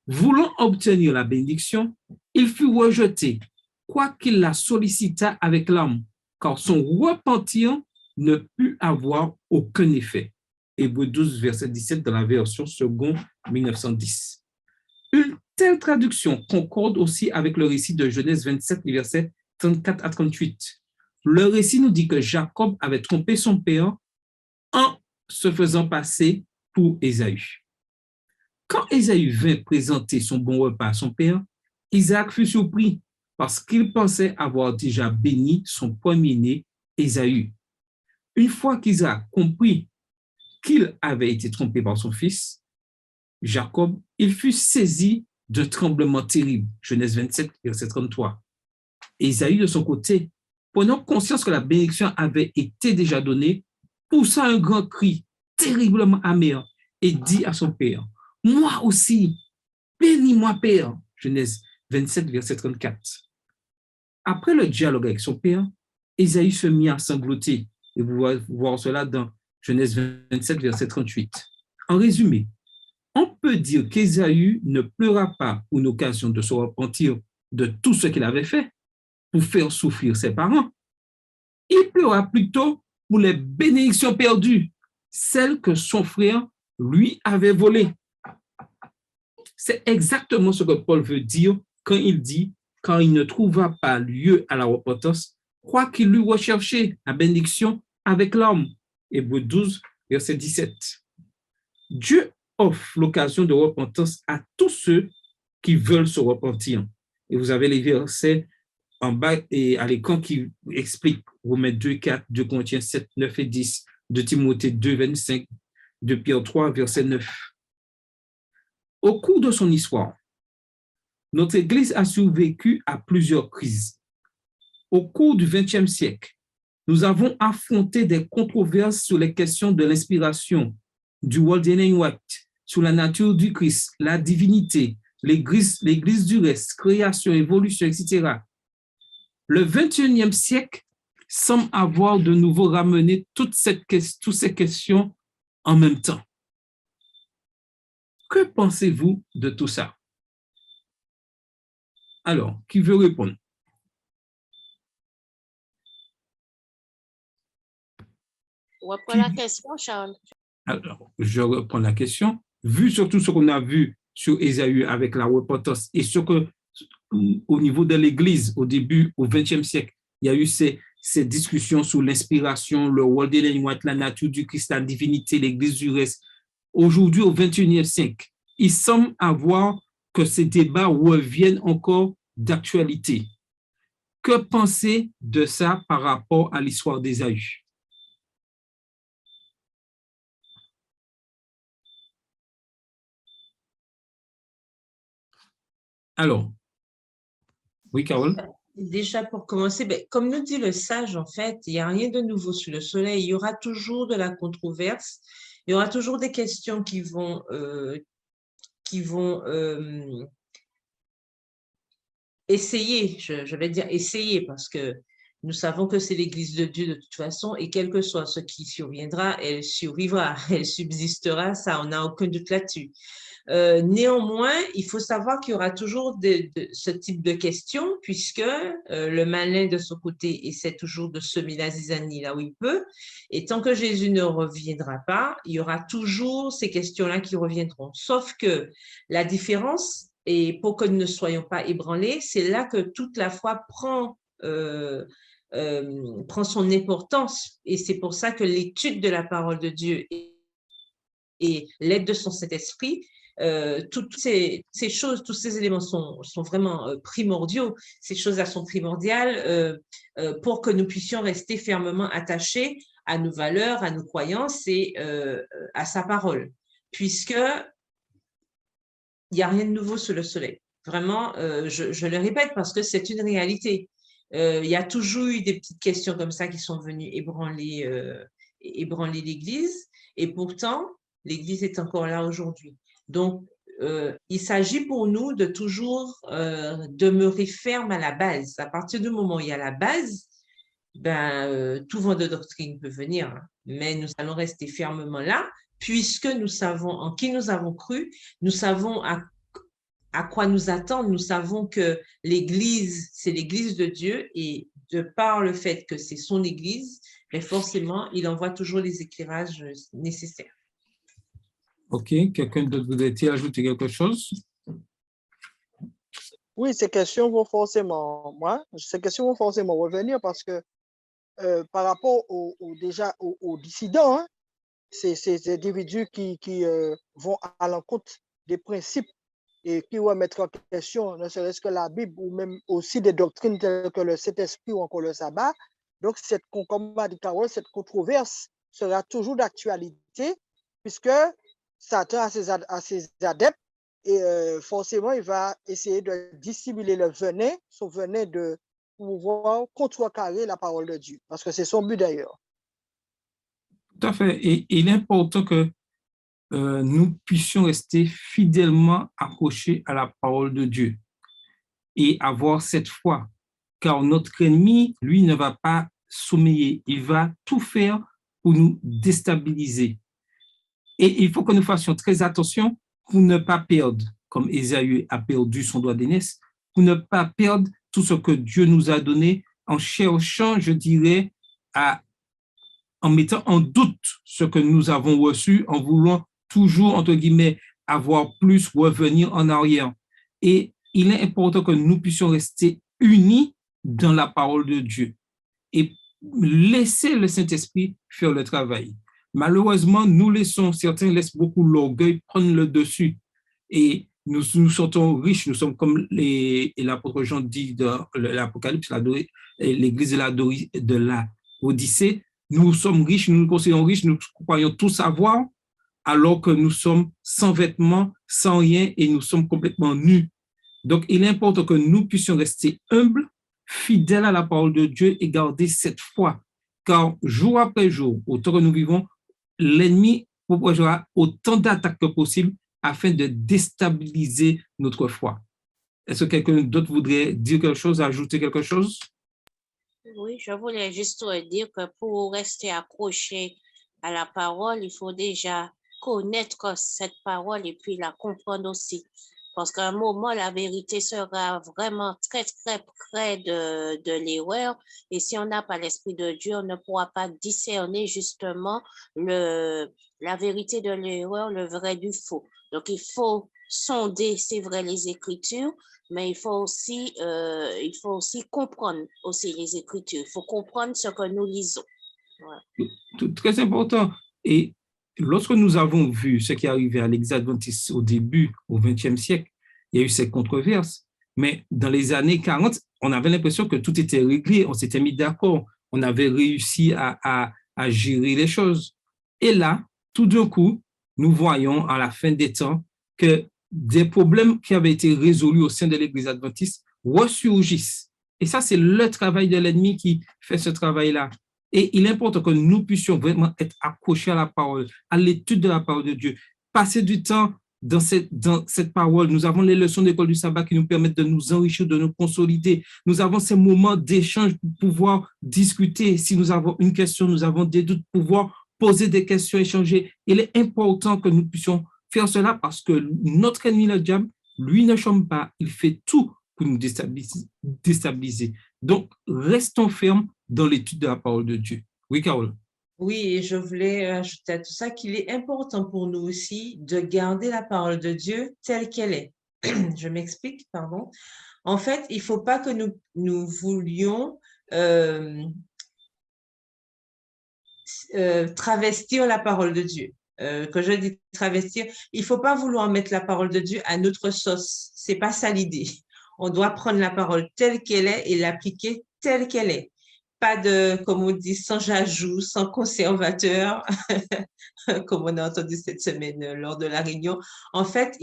voulant obtenir la bénédiction, il fut rejeté, quoiqu'il la sollicita avec l'âme, car son repentir ne put avoir aucun effet. Hébreux 12, verset 17 dans la version seconde 1910. Une telle traduction concorde aussi avec le récit de Genèse 27, versets 34 à 38. Le récit nous dit que Jacob avait trompé son père en se faisant passer pour Ésaü. Quand Ésaü vint présenter son bon repas à son père, Isaac fut surpris parce qu'il pensait avoir déjà béni son premier-né, Ésaü. Une fois qu'Isaac comprit qu'il avait été trompé par son fils, Jacob, il fut saisi d'un tremblement terrible. Genèse 27, verset 33. Ésaü, de son côté, prenant conscience que la bénédiction avait été déjà donnée, poussa un grand cri terriblement amer et dit à son père, « Moi aussi, bénis-moi, père. » Genèse 27, verset 34. Après le dialogue avec son père, Ésaü se mit à sangloter. Et vous pouvez voir cela dans Genèse 27, verset 38. En résumé, on peut dire qu'Ésaü ne pleura pas pour une occasion de se repentir de tout ce qu'il avait fait pour faire souffrir ses parents. Il pleura plutôt pour les bénédictions perdues, celles que son frère lui avait volées. C'est exactement ce que Paul veut dire quand il dit « quand il ne trouva pas lieu à la repentance, quoiqu'il eût recherché la bénédiction avec l'homme. » Hébreux 12, verset 17. Dieu offre l'occasion de repentance à tous ceux qui veulent se repentir. Et vous avez les versets en bas et à l'écran qui expliquent Romains 2, 4, 2 Corinthiens 7, 9 et 10, 2 Timothée 2, 25, 2 Pierre 3, verset 9. Au cours de son histoire, notre Église a survécu à plusieurs crises. Au cours du XXe siècle, nous avons affronté des controverses sur les questions de l'inspiration, du Waldensian White, sur la nature du Christ, la divinité, l'Église du reste, création, évolution, etc. Le XXIe siècle semble avoir de nouveau ramené toutes ces questions en même temps. Que pensez-vous de tout ça? Alors, qui veut répondre? Reprends la question, Charles. Alors, je reprends la question. Vu surtout ce qu'on a vu sur Ésaü avec la repentance et ce que, au niveau de l'Église, au début, au XXe siècle, il y a eu ces discussions sur l'inspiration, le Waldensian White, la nature du Christ, la divinité, l'Église du reste. Aujourd'hui, au XXIe siècle, il semble avoir que ces débats reviennent encore d'actualité. Que penser de ça par rapport à l'histoire d'Ésaü? Alors, oui, Carole? Déjà, pour commencer, comme nous dit le sage, en fait, il n'y a rien de nouveau sous le soleil. Il y aura toujours de la controverse. Il y aura toujours des questions qui vont essayer, je vais dire essayer, parce que nous savons que c'est l'Église de Dieu de toute façon, et quel que soit ce qui surviendra, elle survivra, elle subsistera, ça, on n'a aucun doute là-dessus. Néanmoins, il faut savoir qu'il y aura toujours ce type de questions, puisque le malin de son côté essaie toujours de semer la zizanie là où il peut, et tant que Jésus ne reviendra pas, il y aura toujours ces questions-là qui reviendront. Sauf que la différence, et pour que nous ne soyons pas ébranlés, c'est là que toute la foi prend son importance, et c'est pour ça que l'étude de la parole de Dieu et l'aide de son Saint-Esprit, toutes ces choses, tous ces éléments sont vraiment primordiaux. Ces choses-là sont primordiales pour que nous puissions rester fermement attachés à nos valeurs, à nos croyances et à sa parole. Puisque il n'y a rien de nouveau sous le soleil. Vraiment, je le répète parce que c'est une réalité. Il y a toujours eu des petites questions comme ça qui sont venues ébranler l'Église, et pourtant, l'Église est encore là aujourd'hui. Donc, il s'agit pour nous de toujours demeurer ferme à la base. À partir du moment où il y a la base, tout vent de doctrine peut venir, hein, mais nous allons rester fermement là, puisque nous savons en qui nous avons cru, nous savons à quoi nous attendre, nous savons que l'Église, c'est l'Église de Dieu, et de par le fait que c'est son Église, mais forcément, il envoie toujours les éclairages nécessaires. OK. Quelqu'un d'autre voudrait-il ajouter quelque chose? Oui, ces questions vont forcément revenir parce que par rapport aux dissidents, hein, ces individus qui vont à l'encontre des principes et qui remettent en question ne serait-ce que la Bible ou même aussi des doctrines telles que le Saint-Esprit ou encore le sabbat. Donc, comme a dit Carole, cette controverse sera toujours d'actualité puisque Satan a ses adeptes et forcément, il va essayer de dissimuler son venin de pouvoir contrecarrer la parole de Dieu, parce que c'est son but d'ailleurs. Tout à fait. Et il est important que nous puissions rester fidèlement accrochés à la parole de Dieu et avoir cette foi, car notre ennemi, lui, ne va pas sommeiller, il va tout faire pour nous déstabiliser. Et il faut que nous fassions très attention pour ne pas perdre, comme Ésaü a perdu son doigt d'aînesse, pour ne pas perdre tout ce que Dieu nous a donné en cherchant, je dirais, en mettant en doute ce que nous avons reçu, en voulant toujours, entre guillemets, avoir plus, revenir en arrière. Et il est important que nous puissions rester unis dans la parole de Dieu et laisser le Saint-Esprit faire le travail. Malheureusement, certains laissent beaucoup l'orgueil prendre le dessus. Et nous sortons riches, nous sommes comme l'apôtre Jean dit dans l'Apocalypse, l'église de la Odyssée. Nous sommes riches, nous nous considérons riches, nous croyons tout savoir, alors que nous sommes sans vêtements, sans rien, et nous sommes complètement nus. Donc, il est important que nous puissions rester humbles, fidèles à la parole de Dieu et garder cette foi. Car jour après jour, autant que nous vivons, l'ennemi proposera autant d'attaques que possible afin de déstabiliser notre foi. Est-ce que quelqu'un d'autre voudrait dire quelque chose, ajouter quelque chose? Oui, je voulais juste dire que pour rester accroché à la parole, il faut déjà connaître cette parole et puis la comprendre aussi. Parce qu'à un moment, la vérité sera vraiment très, très près de l'erreur. Et si on n'a pas l'Esprit de Dieu, on ne pourra pas discerner justement la vérité de l'erreur, le vrai du faux. Donc, il faut sonder, c'est vrai, les Écritures, mais il faut aussi comprendre aussi les Écritures. Il faut comprendre ce que nous lisons. Voilà. Très important. Et lorsque nous avons vu ce qui est arrivé à l'Église adventiste au début, au XXe siècle, il y a eu ces controverses. Mais dans les années 40, on avait l'impression que tout était réglé, on s'était mis d'accord, on avait réussi à gérer les choses. Et là, tout d'un coup, nous voyons à la fin des temps que des problèmes qui avaient été résolus au sein de l'Église adventiste ressurgissent. Et ça, c'est le travail de l'ennemi qui fait ce travail-là. Et il est important que nous puissions vraiment être accrochés à la parole, à l'étude de la parole de Dieu, passer du temps dans cette parole. Nous avons les leçons d'école du sabbat qui nous permettent de nous enrichir, de nous consolider. Nous avons ces moments d'échange pour pouvoir discuter. Si nous avons une question, nous avons des doutes, pouvoir poser des questions, échanger. Il est important que nous puissions faire cela parce que notre ennemi, le diable, lui ne chôme pas. Il fait tout pour nous déstabiliser. Donc, restons fermes dans l'étude de la parole de Dieu. Oui, Carole. Oui, et je voulais ajouter à tout ça qu'il est important pour nous aussi de garder la parole de Dieu telle qu'elle est. Je m'explique, pardon. En fait, il ne faut pas que nous voulions travestir la parole de Dieu. Quand je dis travestir, il ne faut pas vouloir mettre la parole de Dieu à notre sauce. Ce n'est pas ça l'idée. On doit prendre la parole telle qu'elle est et l'appliquer telle qu'elle est. pas de, comme on dit, sans jajoux, sans conservateur, comme on a entendu cette semaine lors de la réunion. En fait,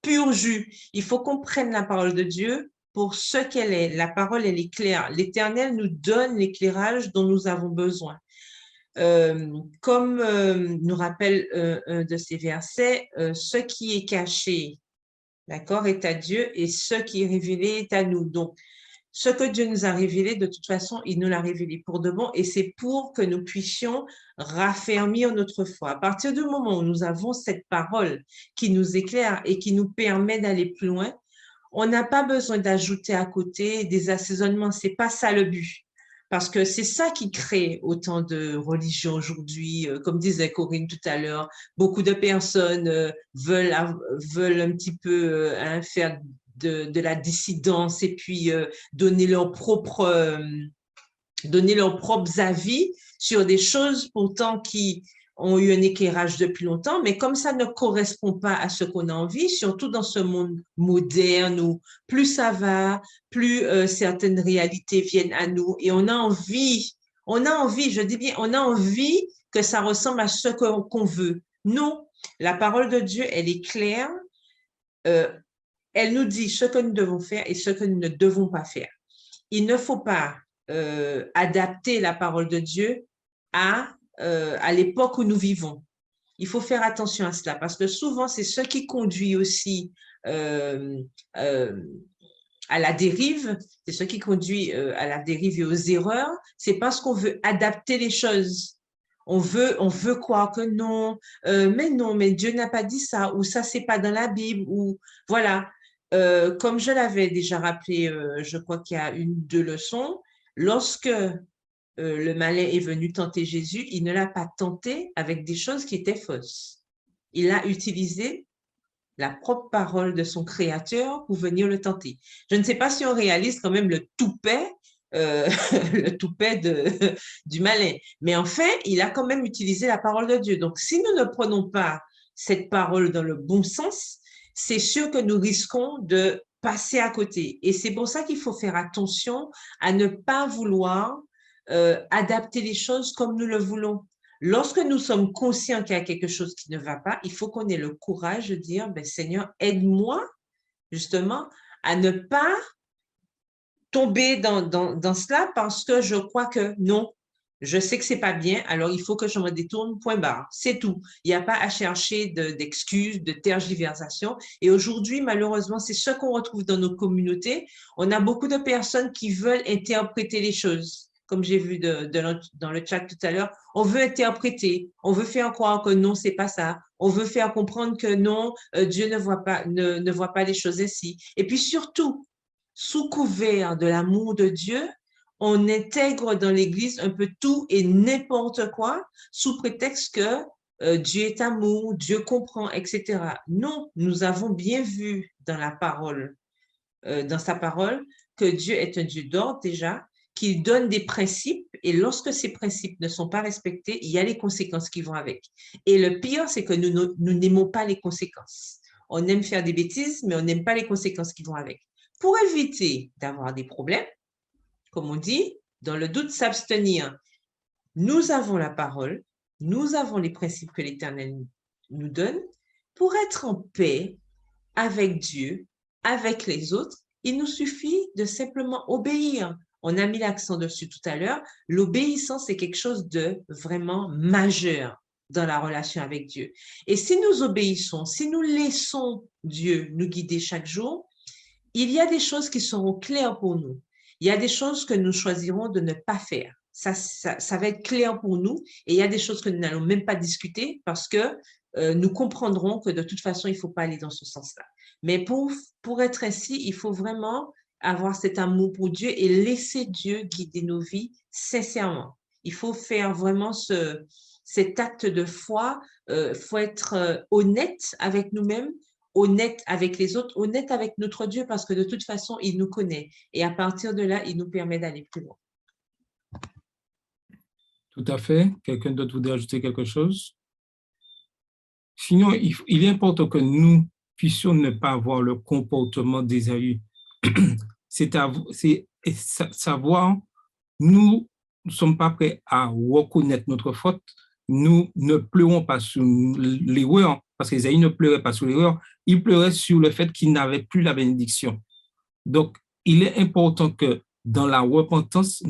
pur jus. Il faut qu'on prenne la parole de Dieu pour ce qu'elle est. La parole, elle est claire. L'Éternel nous donne l'éclairage dont nous avons besoin. Comme nous rappelle un de ces versets, ce qui est caché, d'accord, est à Dieu, et ce qui est révélé est à nous. Donc, ce que Dieu nous a révélé, de toute façon, il nous l'a révélé pour de bon, et c'est pour que nous puissions raffermir notre foi. À partir du moment où nous avons cette parole qui nous éclaire et qui nous permet d'aller plus loin, on n'a pas besoin d'ajouter à côté des assaisonnements. C'est pas ça le but. Parce que c'est ça qui crée autant de religions aujourd'hui. Comme disait Corinne tout à l'heure, beaucoup de personnes veulent un petit peu faire de la dissidence et puis donner leurs propres avis sur des choses pourtant qui ont eu un éclairage depuis longtemps, mais comme ça ne correspond pas à ce qu'on a envie, surtout dans ce monde moderne où plus ça va, plus certaines réalités viennent à nous et on a envie, je dis bien, on a envie que ça ressemble à ce qu'on veut. Non, la parole de Dieu, elle est claire, elle nous dit ce que nous devons faire et ce que nous ne devons pas faire. Il ne faut pas adapter la parole de Dieu à l'époque où nous vivons. Il faut faire attention à cela parce que souvent, c'est ce qui conduit aussi à la dérive, c'est ce qui conduit à la dérive et aux erreurs, c'est parce qu'on veut adapter les choses. On veut croire que non, mais Dieu n'a pas dit ça, ou ça, c'est pas dans la Bible, ou voilà. Comme je l'avais déjà rappelé, je crois qu'il y a 2 leçons, lorsque le malin est venu tenter Jésus, il ne l'a pas tenté avec des choses qui étaient fausses. Il a utilisé la propre parole de son Créateur pour venir le tenter. Je ne sais pas si on réalise quand même le toupet du malin, mais en fait, il a quand même utilisé la parole de Dieu. Donc, si nous ne prenons pas cette parole dans le bon sens, c'est sûr que nous risquons de passer à côté. Et c'est pour ça qu'il faut faire attention à ne pas vouloir adapter les choses comme nous le voulons. Lorsque nous sommes conscients qu'il y a quelque chose qui ne va pas, il faut qu'on ait le courage de dire, ben, Seigneur, aide-moi justement à ne pas tomber dans cela parce que je crois que non, je sais que c'est pas bien, alors il faut que je me détourne, point barre, c'est tout. Il n'y a pas à chercher d'excuses, de tergiversations. Et aujourd'hui, malheureusement, c'est ce qu'on retrouve dans nos communautés. On a beaucoup de personnes qui veulent interpréter les choses. Comme j'ai vu dans le chat tout à l'heure, on veut interpréter, on veut faire croire que non, c'est pas ça. On veut faire comprendre que non, Dieu ne voit pas les choses ainsi. Et puis surtout, sous couvert de l'amour de Dieu, on intègre dans l'Église un peu tout et n'importe quoi sous prétexte que Dieu est amour, Dieu comprend, etc. Non, nous avons bien vu dans la parole, dans sa parole, que Dieu est un Dieu d'ordre déjà, qu'il donne des principes et lorsque ces principes ne sont pas respectés, il y a les conséquences qui vont avec. Et le pire, c'est que nous n'aimons pas les conséquences. On aime faire des bêtises, mais on n'aime pas les conséquences qui vont avec. Pour éviter d'avoir des problèmes, comme on dit, dans le doute, s'abstenir. Nous avons la parole, nous avons les principes que l'Éternel nous donne. Pour être en paix avec Dieu, avec les autres, il nous suffit de simplement obéir. On a mis l'accent dessus tout à l'heure. L'obéissance, c'est quelque chose de vraiment majeur dans la relation avec Dieu. Et si nous obéissons, si nous laissons Dieu nous guider chaque jour, il y a des choses qui seront claires pour nous. Il y a des choses que nous choisirons de ne pas faire. Ça va être clair pour nous. Et il y a des choses que nous n'allons même pas discuter parce que nous comprendrons que de toute façon, il ne faut pas aller dans ce sens-là. Mais pour être ainsi, il faut vraiment avoir cet amour pour Dieu et laisser Dieu guider nos vies sincèrement. Il faut faire vraiment cet acte de foi. Il faut être honnête avec nous-mêmes, honnête avec les autres, honnête avec notre Dieu parce que de toute façon, il nous connaît. Et à partir de là, il nous permet d'aller plus loin. Tout à fait. Quelqu'un d'autre voudrait ajouter quelque chose? Sinon, il est important que nous puissions ne pas avoir le comportement d'Ésaü. C'est savoir nous ne sommes pas prêts à reconnaître notre faute, nous ne pleurons pas sur l'erreur, parce qu'Ésaïe ne pleurait pas sur l'erreur, il pleurait sur le fait qu'il n'avait plus la bénédiction. Donc, il est important que dans la repentance,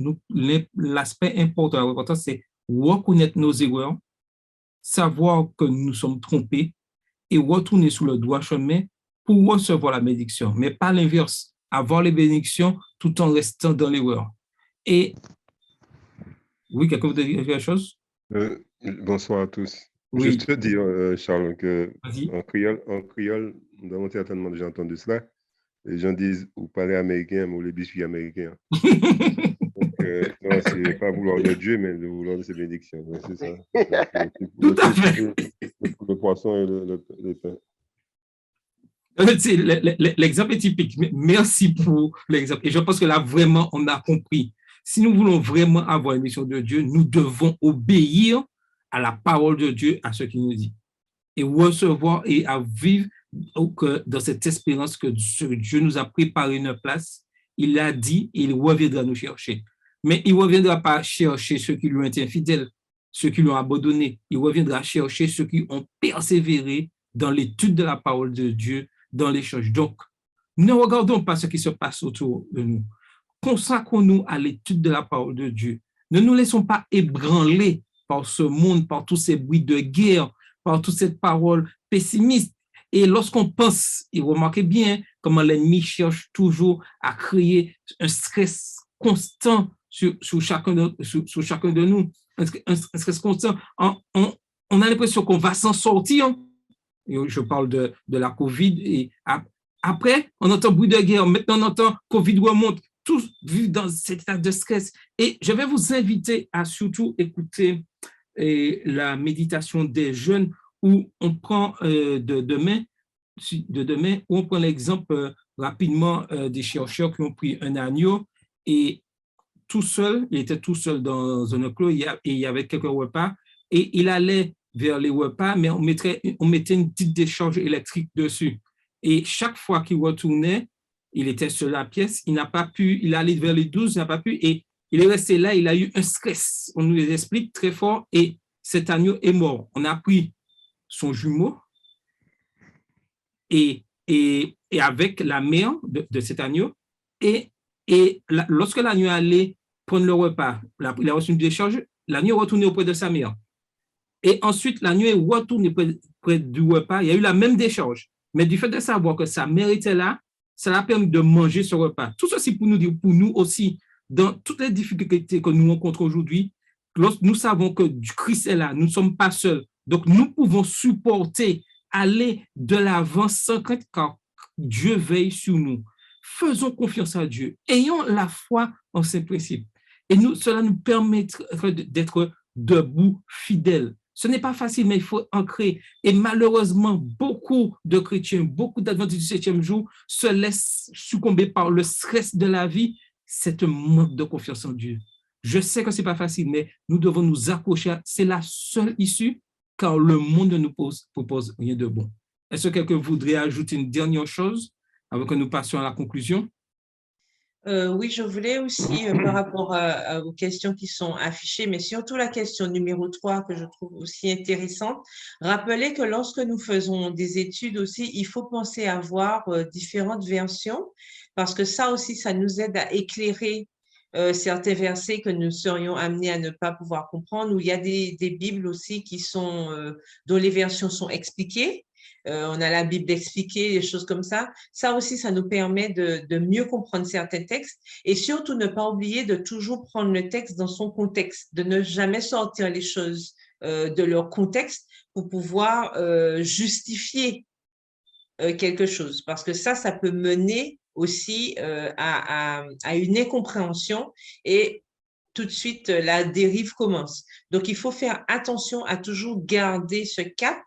l'aspect important de la repentance, c'est reconnaître nos erreurs, savoir que nous sommes trompés et retourner sur le droit chemin pour recevoir la bénédiction, mais pas l'inverse, avoir les bénédictions tout en restant dans l'erreur. Et oui, quelqu'un veut dire quelque chose? Bonsoir à tous. Oui. Juste te dire, Charles, que Vas-y. en créole, nous avons certainement déjà entendu cela. Les gens disent ou parler américain, ou les biscuits américains. Donc, non, c'est pas vouloir de Dieu, mais le vouloir de ses bénédictions. Ouais, c'est ça. Tout à fait. Le poisson et le pain. L'exemple est typique. Merci pour l'exemple. Et je pense que là, vraiment, on a compris. Si nous voulons vraiment avoir une mission de Dieu, nous devons obéir à la parole de Dieu, à ce qu'il nous dit. Et recevoir et à vivre dans cette espérance que Dieu nous a préparé une place. Il a dit, il reviendra nous chercher. Mais il ne reviendra pas chercher ceux qui lui ont été infidèles, ceux qui l'ont abandonné. Il reviendra chercher ceux qui ont persévéré dans l'étude de la parole de Dieu, dans l'échange. Donc, ne regardons pas ce qui se passe autour de nous. Consacrons-nous à l'étude de la parole de Dieu. Ne nous laissons pas ébranler par ce monde, par tous ces bruits de guerre, par toute cette parole pessimiste. Et lorsqu'on pense, et remarquez bien comment l'ennemi cherche toujours à créer un stress constant sur chacun de nous, un stress constant. On a l'impression qu'on va s'en sortir. Je parle de la COVID. Et après, on entend bruit de guerre. Maintenant, on entend COVID remonte. Tous vivent dans cet état de stress. Et je vais vous inviter à surtout écouter la méditation des jeunes où on prend de demain, où on prend l'exemple rapidement des chercheurs qui ont pris un agneau et tout seul, il était tout seul dans un enclos et il y avait quelques repas et il allait vers les repas, mais on mettait une petite décharge électrique dessus. Et chaque fois qu'il retournait, il était seul à la pièce, il n'a pas pu, il allait vers les 12, il n'a pas pu, et il est resté là, il a eu un stress. On nous l'explique très fort, et cet agneau est mort. On a pris son jumeau, et avec la mère de cet agneau, et lorsque l'agneau allait prendre le repas, il a reçu une décharge, l'agneau est retourné auprès de sa mère. Et ensuite, l'agneau est retourné près du repas, il y a eu la même décharge. Mais du fait de savoir que sa mère était là, ça l'a permis de manger ce repas. Tout ceci pour nous dire, pour nous aussi, dans toutes les difficultés que nous rencontrons aujourd'hui, nous savons que Christ est là, nous ne sommes pas seuls. Donc, nous pouvons supporter, aller de l'avant sans crainte, car Dieu veille sur nous. Faisons confiance à Dieu. Ayons la foi en ses principes. Et cela nous permettra d'être debout, fidèles. Ce n'est pas facile, mais il faut ancrer. Et malheureusement, beaucoup de chrétiens, beaucoup d'adventistes du 7e jour se laissent succomber par le stress de la vie. C'est un manque de confiance en Dieu. Je sais que ce n'est pas facile, mais nous devons nous accrocher. C'est la seule issue, car le monde ne nous propose rien de bon. Est-ce que quelqu'un voudrait ajouter une dernière chose avant que nous passions à la conclusion? Oui, je voulais aussi, par rapport aux questions qui sont affichées, mais surtout la question numéro 3 que je trouve aussi intéressante, rappeler que lorsque nous faisons des études aussi, il faut penser à voir différentes versions, parce que ça aussi, ça nous aide à éclairer certains versets que nous serions amenés à ne pas pouvoir comprendre, où il y a des Bibles aussi qui sont, dont les versions sont expliquées. On a la Bible expliquée, des choses comme ça. Ça aussi, ça nous permet de mieux comprendre certains textes et surtout ne pas oublier de toujours prendre le texte dans son contexte, de ne jamais sortir les choses de leur contexte pour pouvoir justifier quelque chose. Parce que ça peut mener aussi à une incompréhension et tout de suite, la dérive commence. Donc, il faut faire attention à toujours garder ce cap.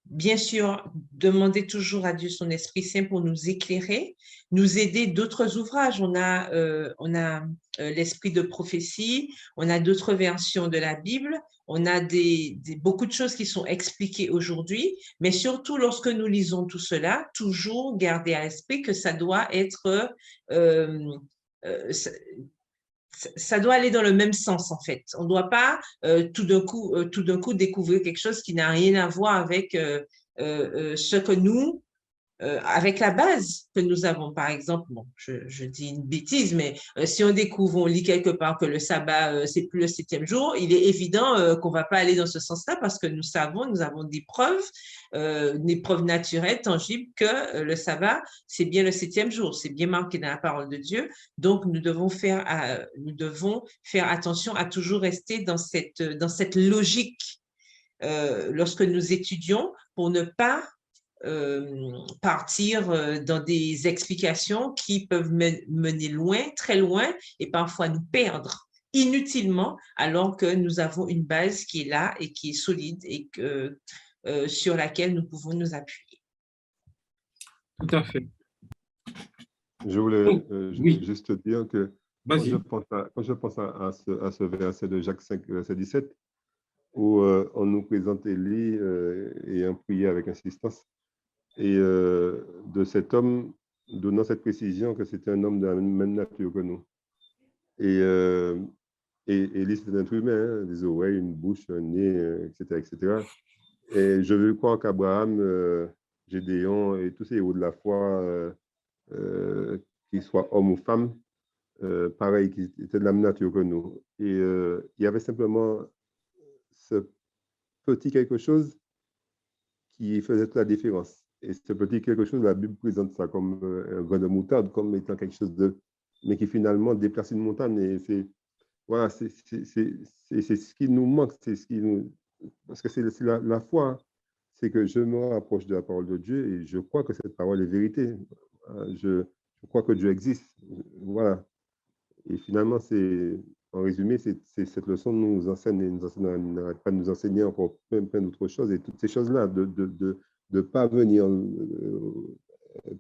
Bien sûr, demander toujours à Dieu son Esprit Saint pour nous éclairer, nous aider d'autres ouvrages. On a l'Esprit de prophétie, on a d'autres versions de la Bible, on a beaucoup de choses qui sont expliquées aujourd'hui, mais surtout lorsque nous lisons tout cela, toujours garder à l'esprit que ça doit être ça doit aller dans le même sens, en fait. On ne doit pas tout d'un coup découvrir quelque chose qui n'a rien à voir avec ce que nous, avec la base que nous avons. Par exemple, bon, je dis une bêtise, mais si on découvre, on lit quelque part que le sabbat, c'est plus le 7e jour, il est évident qu'on ne va pas aller dans ce sens-là parce que nous avons des preuves naturelles, tangibles, que le sabbat, c'est bien le 7e jour, c'est bien marqué dans la parole de Dieu. Donc, nous devons faire attention à toujours rester dans cette logique lorsque nous étudions pour ne pas partir dans des explications qui peuvent mener loin, très loin, et parfois nous perdre inutilement, alors que nous avons une base qui est là et qui est solide et sur laquelle nous pouvons nous appuyer. Tout à fait. Je voulais juste dire que quand je pense à ce verset de Jacques 5, verset 17, où on nous présente Élie ayant prié avec insistance, et de cet homme donnant cette précision que c'était un homme de la même nature que nous. Et Élie, c'est un être humain, hein, des oreilles, une bouche, un nez, etc., etc. Et je veux croire qu'Abraham, Gédéon et tous ces héros de la foi, qu'ils soient hommes ou femmes, pareil, qui étaient de la même nature que nous. Et il y avait simplement ce petit quelque chose qui faisait toute la différence. Et ce petit quelque chose, la Bible présente ça comme un grain de moutarde, comme étant quelque chose mais qui finalement déplace une montagne. Et c'est ce qui nous manque, parce que c'est la foi, hein. C'est que je me rapproche de la parole de Dieu et je crois que cette parole est vérité. Je crois que Dieu existe. Voilà. Et finalement, en résumé, c'est cette leçon nous enseigne et n'arrête pas de nous enseigner encore plein d'autres choses. Et toutes ces choses-là, de ne pas venir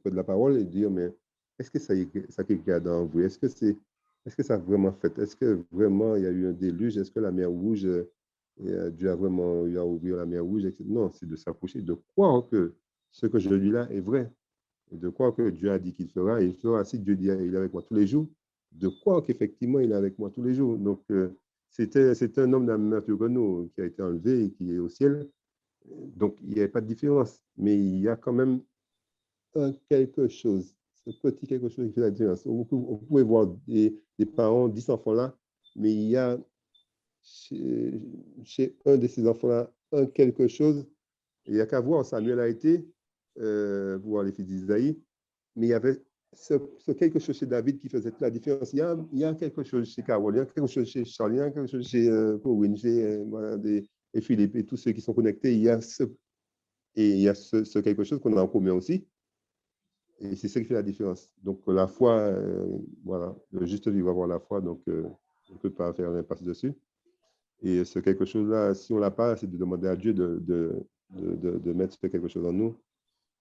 près de la parole et dire, mais est-ce que ça qui est dans vous? Est-ce que ça a vraiment fait? Est-ce que vraiment il y a eu un déluge? Est-ce que la mer Rouge, Dieu a vraiment eu à ouvrir la mer Rouge? Non, c'est de s'approcher, de croire que ce que je lis là est vrai. Et de croire que Dieu a dit qu'il fera, et il fera. Si Dieu dit qu'il est avec moi tous les jours, de croire qu'effectivement il est avec moi tous les jours. Donc, c'était un homme de la même nature que nous qui a été enlevé et qui est au ciel. Donc, il n'y avait pas de différence. Mais il y a quand même quelque chose, ce petit quelque chose qui fait la différence. Vous pouvez voir des parents, 10 enfants là, mais il y a chez un de ces enfants-là un quelque chose. Il n'y a qu'à voir, Samuel a été, pour voir les fils d'Isaïe, mais il y avait ce quelque chose chez David qui faisait toute la différence. Il y a quelque chose chez Carole, il y a quelque chose chez Charles, il y a quelque chose chez Corinne, chez et Philippe et tous ceux qui sont connectés. Il y a ce quelque chose qu'on a en commun aussi. Et c'est ça qui fait la différence. Donc, la foi, voilà, le juste vivre avoir la foi, donc on ne peut pas faire l'impasse dessus. Et ce quelque chose-là, si on ne l'a pas, c'est de demander à Dieu de mettre quelque chose en nous,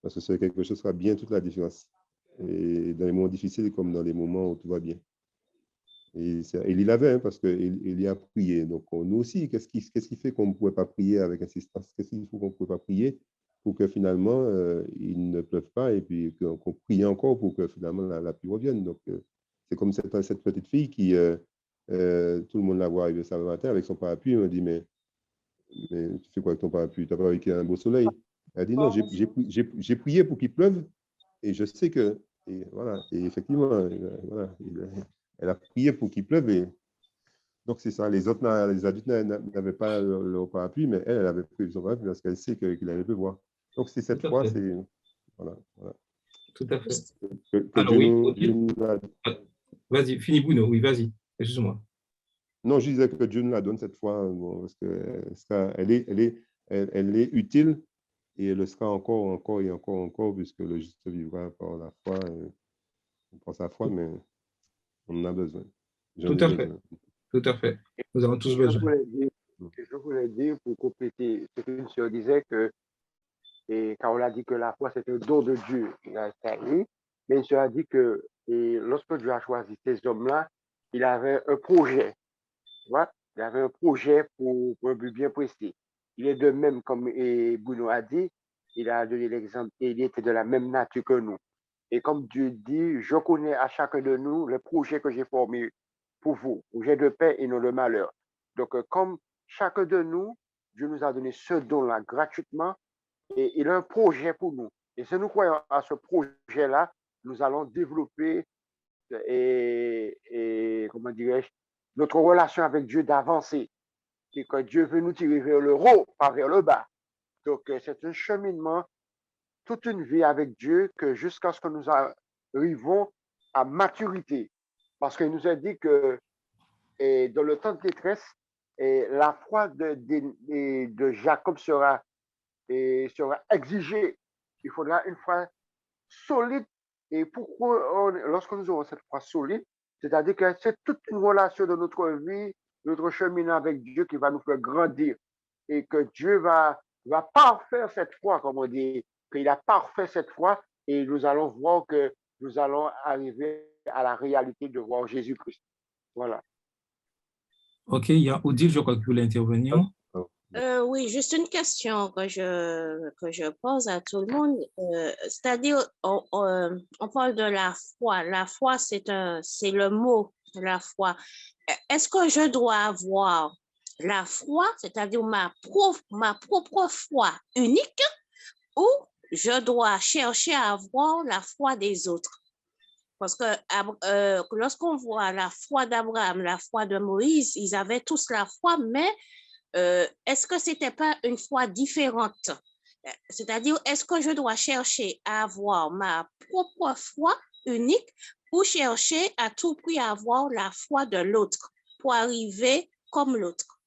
parce que ce quelque chose sera bien toute la différence. Et dans les moments difficiles comme dans les moments où tout va bien. Et il l'avait, hein, parce qu'il y a prié. Donc, nous aussi, qu'est-ce qui fait qu'on ne pouvait pas prier avec insistance? Qu'est-ce qu'il faut qu'on ne pouvait pas prier pour que finalement, il ne pleuve pas et puis qu'on prie encore pour que finalement la pluie revienne. Donc, c'est comme cette petite fille qui, tout le monde la voit arriver samedi matin avec son parapluie. Elle me dit, mais tu fais quoi avec ton parapluie? Tu n'as pas vu qu'il y a un beau soleil? Elle dit, non, j'ai prié pour qu'il pleuve et je sais que, et voilà, et effectivement, voilà, elle a prié pour qu'il pleuve. Et donc, c'est ça. Les adultes n'avaient pas leur parapluie, mais elle avait pris son parapluie parce qu'elle sait qu'il allait pleuvoir. Donc, c'est cette fois, c'est. Voilà. Tout à fait. Alors, oui, vas-y, finis Bruno, oui, vas-y, excuse-moi. Non, je disais que Dieu nous la donne cette fois, bon, parce qu'elle est utile et elle le sera encore et encore, puisque le juste vivra par la foi. On pense à la foi, mais on en a besoin. Tout à fait. Tout à fait. Nous avons tous besoin. Je voulais dire, pour compléter ce qu'une sœur disait, Carole a dit que la foi, c'est un don de Dieu. Mais une sœur a dit que lorsque Dieu a choisi ces hommes-là, il avait un projet. Tu vois? Il avait un projet pour un but bien précis. Il est de même, comme Bruno a dit, il a donné l'exemple, il était de la même nature que nous. Et comme Dieu dit, je connais à chacun de nous le projet que j'ai formé pour vous, projet de paix et non de malheur. Donc, comme chacun de nous, Dieu nous a donné ce don-là gratuitement et il a un projet pour nous. Et si nous croyons à ce projet-là, nous allons développer et comment dirais-je, notre relation avec Dieu d'avancer. Et que Dieu veut nous tirer vers le haut, pas vers le bas. Donc, c'est un cheminement, toute une vie avec Dieu, que jusqu'à ce que nous arrivons à maturité. Parce qu'il nous a dit que dans le temps de détresse, la foi de Jacob sera exigée. Il faudra une foi solide. Et pourquoi, lorsque nous aurons cette foi solide, c'est-à-dire que c'est toute une relation de notre vie, notre chemin avec Dieu qui va nous faire grandir. Et que Dieu va parfaire cette foi, comme on dit, qu'il a parfait cette foi, et nous allons voir que nous allons arriver à la réalité de voir Jésus-Christ. Voilà. OK, il y a Odile, je crois que vous voulez intervenir. Oui, juste une question que je pose à tout le monde. C'est-à-dire, on parle de la foi. La foi, c'est le mot, la foi. Est-ce que je dois avoir la foi, c'est-à-dire ma propre foi unique, ou je dois chercher à avoir la foi des autres? Parce que lorsqu'on voit la foi d'Abraham, la foi de Moïse, ils avaient tous la foi, mais est-ce que ce n'était pas une foi différente? C'est-à-dire, est-ce que je dois chercher à avoir ma propre foi unique ou chercher à tout prix à avoir la foi de l'autre pour arriver comme l'autre?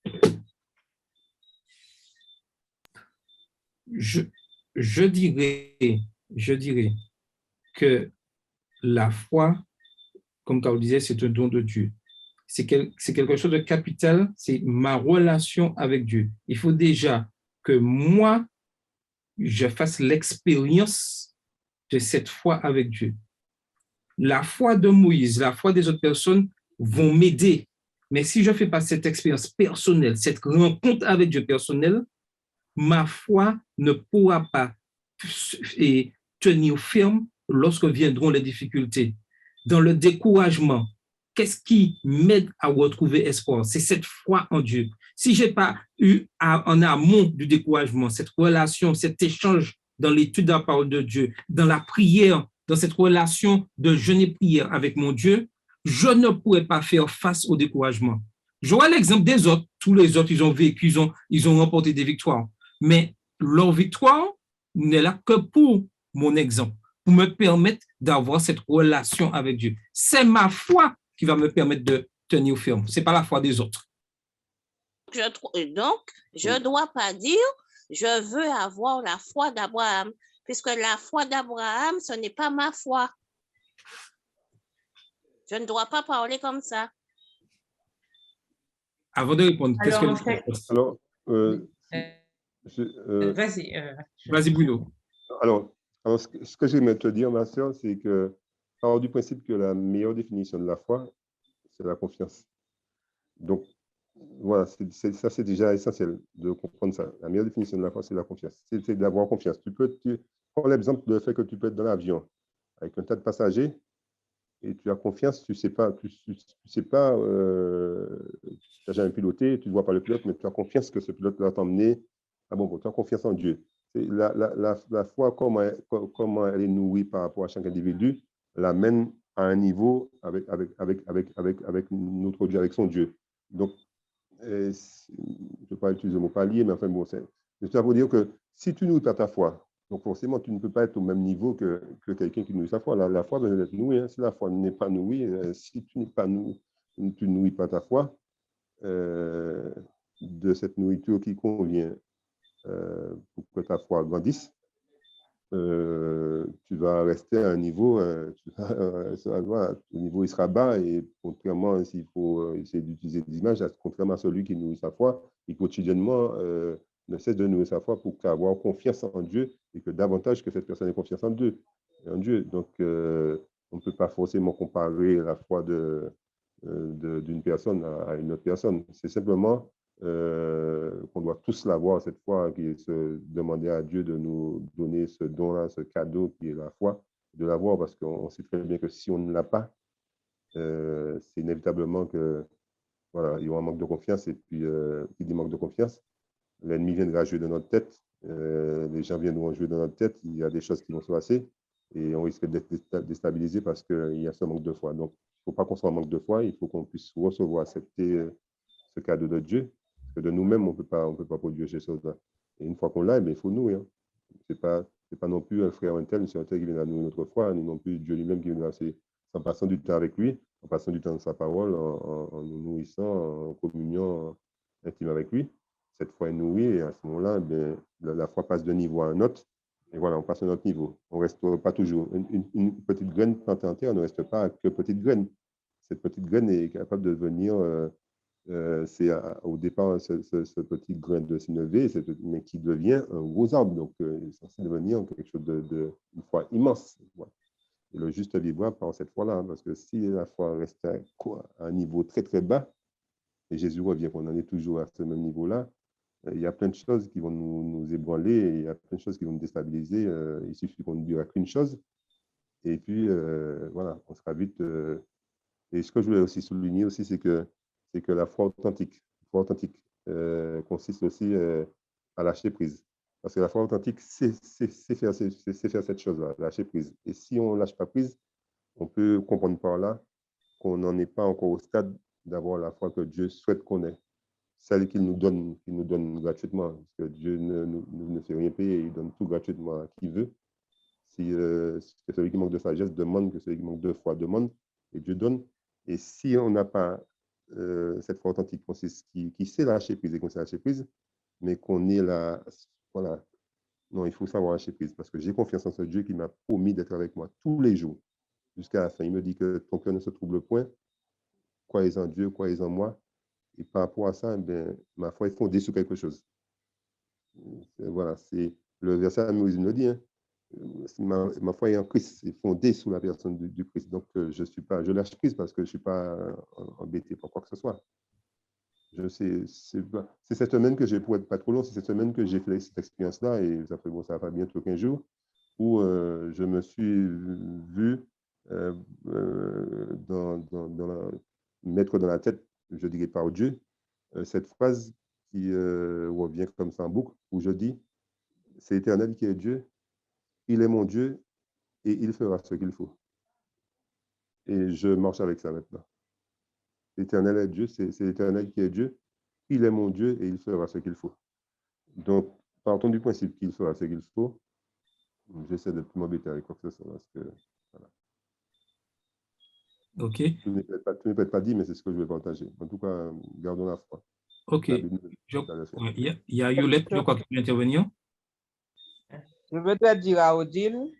Je dirais que la foi, comme Carl disait, c'est un don de Dieu. C'est quelque chose de capital, c'est ma relation avec Dieu. Il faut déjà que moi, je fasse l'expérience de cette foi avec Dieu. La foi de Moïse, la foi des autres personnes vont m'aider. Mais si je ne fais pas cette expérience personnelle, cette rencontre avec Dieu personnelle, ma foi ne pourra pas tenir ferme lorsque viendront les difficultés. Dans le découragement, qu'est-ce qui m'aide à retrouver espoir? C'est cette foi en Dieu. Si je n'ai pas eu en amont du découragement, cette relation, cet échange dans l'étude de la parole de Dieu, dans la prière, dans cette relation de jeûne et prière avec mon Dieu, je ne pourrais pas faire face au découragement. J'aurai l'exemple des autres. Tous les autres, ils ont vécu, ils ont remporté des victoires. Mais leur victoire n'est là que pour mon exemple, pour me permettre d'avoir cette relation avec Dieu. C'est ma foi qui va me permettre de tenir ferme. Ce n'est pas la foi des autres. Donc, je ne dois pas dire je veux avoir la foi d'Abraham, puisque la foi d'Abraham, ce n'est pas ma foi. Je ne dois pas parler comme ça. Avant de répondre, qu'est-ce que... Alors, vas-y, Bruno. Alors, ce que j'aimerais te dire, ma soeur, c'est que, part du principe que la meilleure définition de la foi, c'est la confiance. Donc, voilà, ça c'est déjà essentiel de comprendre ça. La meilleure définition de la foi, c'est la confiance. C'est d'avoir confiance. Tu prends l'exemple de fait que tu peux être dans l'avion avec un tas de passagers et tu as confiance, tu sais pas, tu n'as jamais piloté, tu ne vois pas le pilote, mais tu as confiance que ce pilote va t'emmener. Ah bon, tu as confiance en Dieu. La foi, comment elle est nourrie par rapport à chaque individu, l'amène à un niveau avec notre Dieu, avec son Dieu. Donc, je ne vais pas utiliser le mot palier, mais enfin bon, ça veut dire que si tu nourris pas ta foi, donc forcément, tu ne peux pas être au même niveau que quelqu'un qui nourrit sa foi. La foi doit être nourrie. Si la foi n'est pas nourrie, si tu ne nourris pas ta foi de cette nourriture qui convient pour que ta foi grandisse, tu vas rester à un niveau, le niveau il sera bas, et contrairement, s'il faut essayer d'utiliser des images, contrairement à celui qui nourrit sa foi, et quotidiennement ne cesse de nourrir sa foi pour avoir confiance en Dieu, et que davantage que cette personne ait confiance en Dieu. Donc, on ne peut pas forcément comparer la foi d'une personne à une autre personne. C'est simplement qu'on doit tous l'avoir, cette foi, qui est se demander à Dieu de nous donner ce don-là, ce cadeau qui est la foi, de l'avoir, parce qu'on sait très bien que si on ne l'a pas, c'est inévitablement que voilà, il y aura un manque de confiance. Et puis, qui dit manque de confiance, l'ennemi viendra jouer dans notre tête, les gens viendront jouer dans notre tête, il y a des choses qui vont se passer et on risque d'être déstabilisé parce qu'il y a ce manque de foi. Donc, il ne faut pas qu'on soit en manque de foi, il faut qu'on puisse recevoir, accepter ce cadeau de Dieu, parce que de nous-mêmes, on ne peut pas produire ces choses-là. Et une fois qu'on l'a, il faut nourrir. Ce n'est pas non plus un frère ou un tel, c'est un tel qui vient à nourrir notre foi, ni non plus Dieu lui-même qui vient en passant du temps avec lui, en passant du temps dans sa parole, en nous nourrissant, en communion intime avec lui. Cette foi est nourrie et à ce moment-là, la foi passe d'un niveau à un autre. Et voilà, on passe à un autre niveau. On ne reste pas toujours. Une petite graine plantée en terre ne reste pas que petite graine. Cette petite graine est capable de devenir, c'est au départ ce petit grain de s'élever, mais qui devient un gros arbre. Donc, il est censé devenir quelque chose une foi immense. Voilà. Et le juste vivra par cette foi-là, parce que si la foi reste à un niveau très très bas, et Jésus revient qu'on en est toujours à ce même niveau-là, il y a plein de choses qui vont nous ébranler, et il y a plein de choses qui vont nous déstabiliser. Il suffit qu'on ne dira qu'une chose, et puis voilà, on sera vite. Et ce que je voulais aussi souligner aussi, c'est que la foi authentique consiste aussi à lâcher prise. Parce que la foi authentique, c'est faire cette chose-là, lâcher prise. Et si on ne lâche pas prise, on peut comprendre par là qu'on n'en est pas encore au stade d'avoir la foi que Dieu souhaite qu'on ait. Celle qu'il nous donne gratuitement. Parce que Dieu ne fait rien payer, il donne tout gratuitement à qui veut. Si celui qui manque de sagesse demande, que celui qui manque de foi demande, et Dieu donne. Et si on n'a pas cette foi authentique qui sait lâcher prise et qu'on sait lâcher prise, mais qu'on est là, voilà. Non, il faut savoir lâcher prise parce que j'ai confiance en ce Dieu qui m'a promis d'être avec moi tous les jours jusqu'à la fin. Il me dit que ton cœur ne se trouble point. Croyez en Dieu, croyez en moi. Et par rapport à ça, ma foi est fondée sur quelque chose. Voilà, c'est le verset à Moïse me le dit. Hein. Ma foi est en Christ, c'est fondée sous la personne du Christ. Donc, je lâche prise parce que je ne suis pas embêté par quoi que ce soit. C'est cette semaine que j'ai, pour être pas trop long, c'est cette semaine que j'ai fait cette expérience-là et ça va faire bientôt 15 jours où je me suis vu mettre dans la tête, je dirais par Dieu, cette phrase qui revient comme ça en boucle où je dis, c'est l'Éternel qui est Dieu, il est mon Dieu et il fera ce qu'il faut. Et je marche avec ça maintenant. L'Éternel est Dieu, c'est l'Éternel qui est Dieu. Il est mon Dieu et il fera ce qu'il faut. Donc, partons du principe qu'il fera ce qu'il faut. J'essaie de ne plus m'embêter avec quoi que ce soit. Parce que, voilà. OK. Tout ne peut être pas dit, mais c'est ce que je vais partager. En tout cas, gardons la foi. OK. Il y a Yolette, je crois, qui peut intervenir. Je veux te dire à Odile,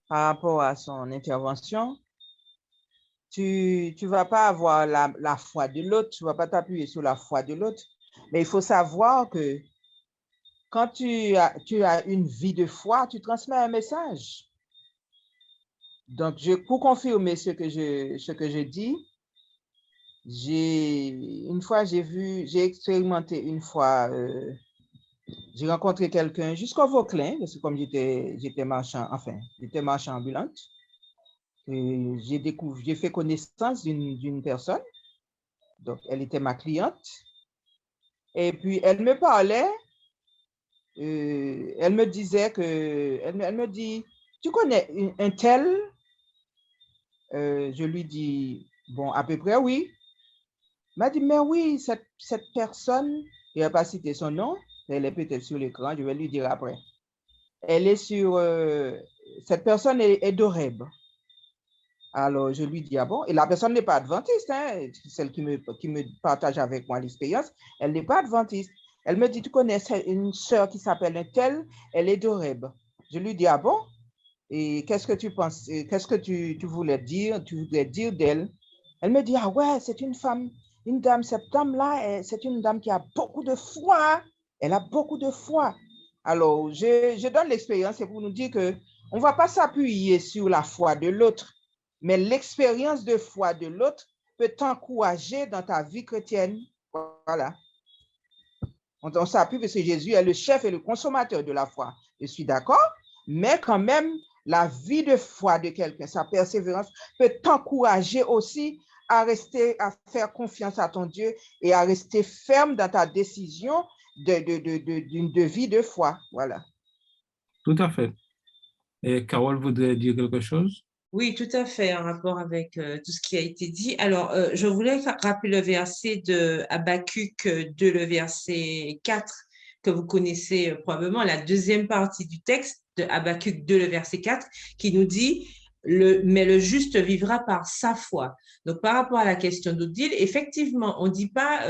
par rapport à son intervention, tu ne vas pas avoir la foi de l'autre, tu ne vas pas t'appuyer sur la foi de l'autre, mais il faut savoir que quand tu as une vie de foi, tu transmets un message. Donc, pour confirmer ce que je dis, j'ai expérimenté une fois, j'ai rencontré quelqu'un jusqu'au Vauclin, parce que comme j'étais marchand ambulante. J'ai fait connaissance d'une personne, donc elle était ma cliente, et puis elle me parlait, elle me disait elle me dit, tu connais un tel? Je lui dis, bon, à peu près oui. Elle m'a dit, mais oui, cette personne, il n'a pas cité son nom, elle est peut-être sur l'écran, je vais lui dire après. Elle est sur, cette personne est d'Oreb. Alors, je lui dis, ah bon, et la personne n'est pas adventiste, hein, celle qui me partage avec moi l'expérience, elle n'est pas adventiste. Elle me dit, tu connais une sœur qui s'appelle un tel, elle est d'Oreb. Je lui dis, ah bon, et qu'est-ce que tu penses, qu'est-ce que tu voulais dire d'elle? Elle me dit, ah ouais, c'est une femme, une dame, cette dame-là, c'est une dame qui a beaucoup de foi, elle a beaucoup de foi. Alors, je donne l'expérience, c'est pour nous dire qu'on ne va pas s'appuyer sur la foi de l'autre, mais l'expérience de foi de l'autre peut t'encourager dans ta vie chrétienne. Voilà. On s'appuie parce que Jésus est le chef et le consommateur de la foi. Je suis d'accord, mais quand même, la vie de foi de quelqu'un, sa persévérance peut t'encourager aussi à rester, à faire confiance à ton Dieu et à rester ferme dans ta décision de vie de foi. Voilà. Tout à fait. Et Carole voudrait dire quelque chose? Oui, tout à fait, en rapport avec tout ce qui a été dit. Alors, je voulais rappeler le verset de Habakkuk 2, le verset 4, que vous connaissez probablement, la deuxième partie du texte de Habakkuk 2, le verset 4, qui nous dit mais le juste vivra par sa foi. Donc, par rapport à la question d'Odile, effectivement, on ne dit pas,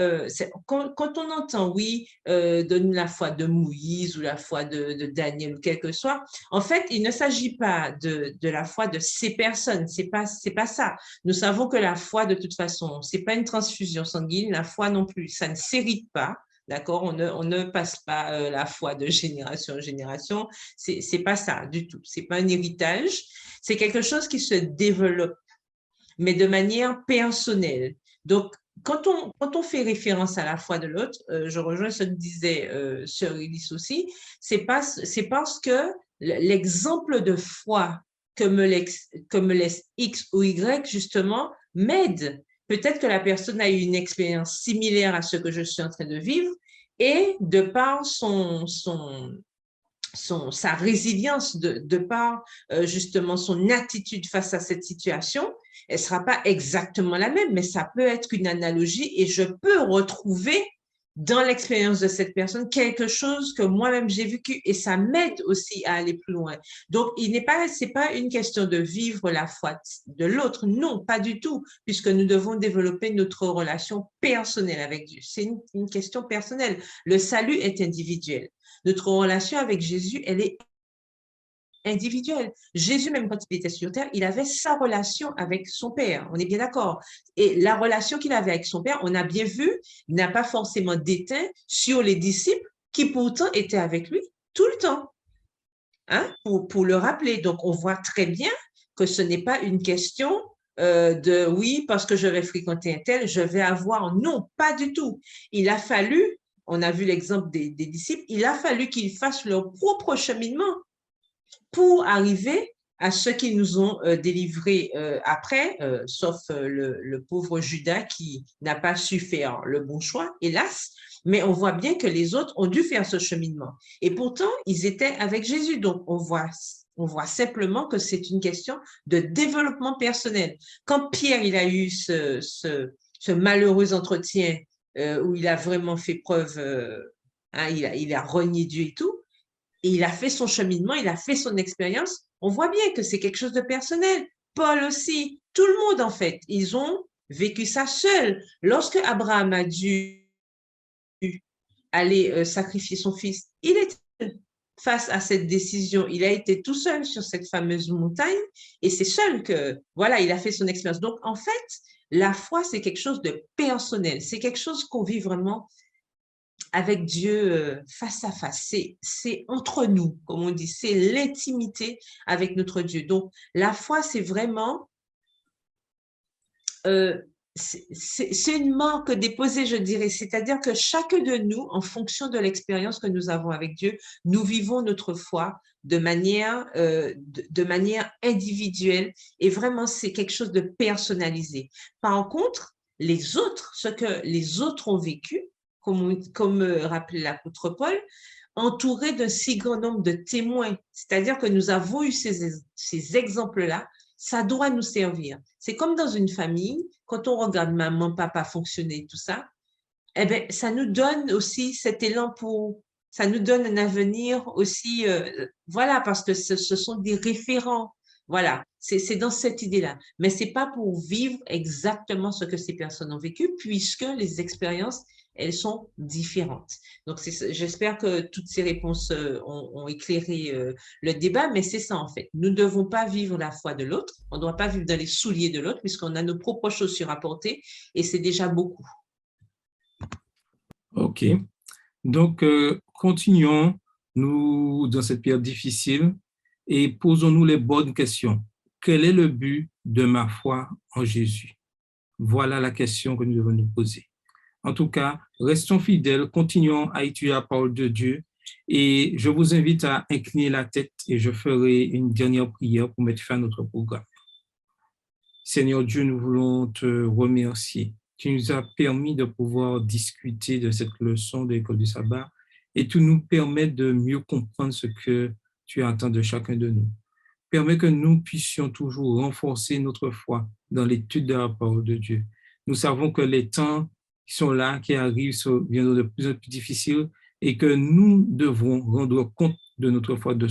quand on entend, oui, donne la foi de Moïse ou la foi de Daniel ou quel que soit, en fait, il ne s'agit pas de la foi de ces personnes, c'est pas ça. Nous savons que la foi, de toute façon, c'est pas une transfusion sanguine, la foi non plus, ça ne s'hérite pas. D'accord, on ne passe pas la foi de génération en génération. C'est pas ça du tout. C'est pas un héritage. C'est quelque chose qui se développe, mais de manière personnelle. Donc, quand on fait référence à la foi de l'autre, je rejoins ce que disait Sœur Ulysse aussi, c'est parce que l'exemple de foi que me laisse X ou Y, justement, m'aide. Peut-être que la personne a eu une expérience similaire à ce que je suis en train de vivre et de par sa résilience, de par justement son attitude face à cette situation, elle ne sera pas exactement la même, mais ça peut être une analogie et je peux retrouver dans l'expérience de cette personne quelque chose que moi-même j'ai vécu et ça m'aide aussi à aller plus loin. Donc, c'est pas une question de vivre la foi de l'autre, non, pas du tout, puisque nous devons développer notre relation personnelle avec Dieu. C'est une question personnelle. Le salut est individuel. Notre relation avec Jésus, elle est individuelle. Jésus, même quand il était sur terre, il avait sa relation avec son Père. On est bien d'accord. Et la relation qu'il avait avec son Père, on a bien vu, n'a pas forcément déteint sur les disciples qui pourtant étaient avec lui tout le temps. Hein, pour le rappeler. Donc, on voit très bien que ce n'est pas une question de oui, parce que je vais fréquenter un tel, je vais avoir. Non, pas du tout. Il a fallu, on a vu l'exemple des disciples, il a fallu qu'ils fassent leur propre cheminement pour arriver à ceux qui nous ont délivrés après, sauf le pauvre Judas qui n'a pas su faire le bon choix, hélas. Mais on voit bien que les autres ont dû faire ce cheminement. Et pourtant, ils étaient avec Jésus. Donc, on voit simplement que c'est une question de développement personnel. Quand Pierre il a eu ce malheureux entretien où il a vraiment fait preuve, il a renié Dieu et tout, et il a fait son cheminement, il a fait son expérience, on voit bien que c'est quelque chose de personnel. Paul aussi, tout le monde en fait, ils ont vécu ça seul. Lorsque Abraham a dû aller sacrifier son fils, il était face à cette décision, il a été tout seul sur cette fameuse montagne et c'est seul que, voilà, il a fait son expérience. Donc, en fait, la foi, c'est quelque chose de personnel, c'est quelque chose qu'on vit vraiment avec Dieu face à face. C'est entre nous, comme on dit, c'est l'intimité avec notre Dieu. Donc, la foi, c'est vraiment, c'est une marque déposée, je dirais. C'est-à-dire que chacun de nous, en fonction de l'expérience que nous avons avec Dieu, nous vivons notre foi de manière individuelle et vraiment, c'est quelque chose de personnalisé. Par contre, les autres, ce que les autres ont vécu, comme rappelait l'apôtre Paul, entouré d'un si grand nombre de témoins. C'est-à-dire que nous avons eu ces exemples-là, ça doit nous servir. C'est comme dans une famille, quand on regarde maman, papa fonctionner, tout ça, eh bien, ça nous donne aussi cet élan ça nous donne un avenir aussi, voilà, parce que ce sont des référents. Voilà, c'est dans cette idée-là. Mais ce n'est pas pour vivre exactement ce que ces personnes ont vécu, puisque les expériences, elles sont différentes. Donc, j'espère que toutes ces réponses ont éclairé le débat, mais c'est ça en fait. Nous ne devons pas vivre la foi de l'autre, on ne doit pas vivre dans les souliers de l'autre, puisqu'on a nos propres chaussures à porter, et c'est déjà beaucoup. OK. Donc, continuons, nous, dans cette période difficile, et posons-nous les bonnes questions. Quel est le but de ma foi en Jésus? Voilà la question que nous devons nous poser. En tout cas, restons fidèles, continuons à étudier la parole de Dieu Et je vous invite à incliner la tête et je ferai une dernière prière pour mettre fin à notre programme. Seigneur Dieu, nous voulons te remercier. Tu nous as permis de pouvoir discuter de cette leçon de l'école du sabbat et tu nous permets de mieux comprendre ce que tu attends de chacun de nous. Permets que nous puissions toujours renforcer notre foi dans l'étude de la parole de Dieu. Nous savons que les temps qui sont là, qui arrivent, viendront de plus en plus difficiles et que nous devrons rendre compte de notre foi, de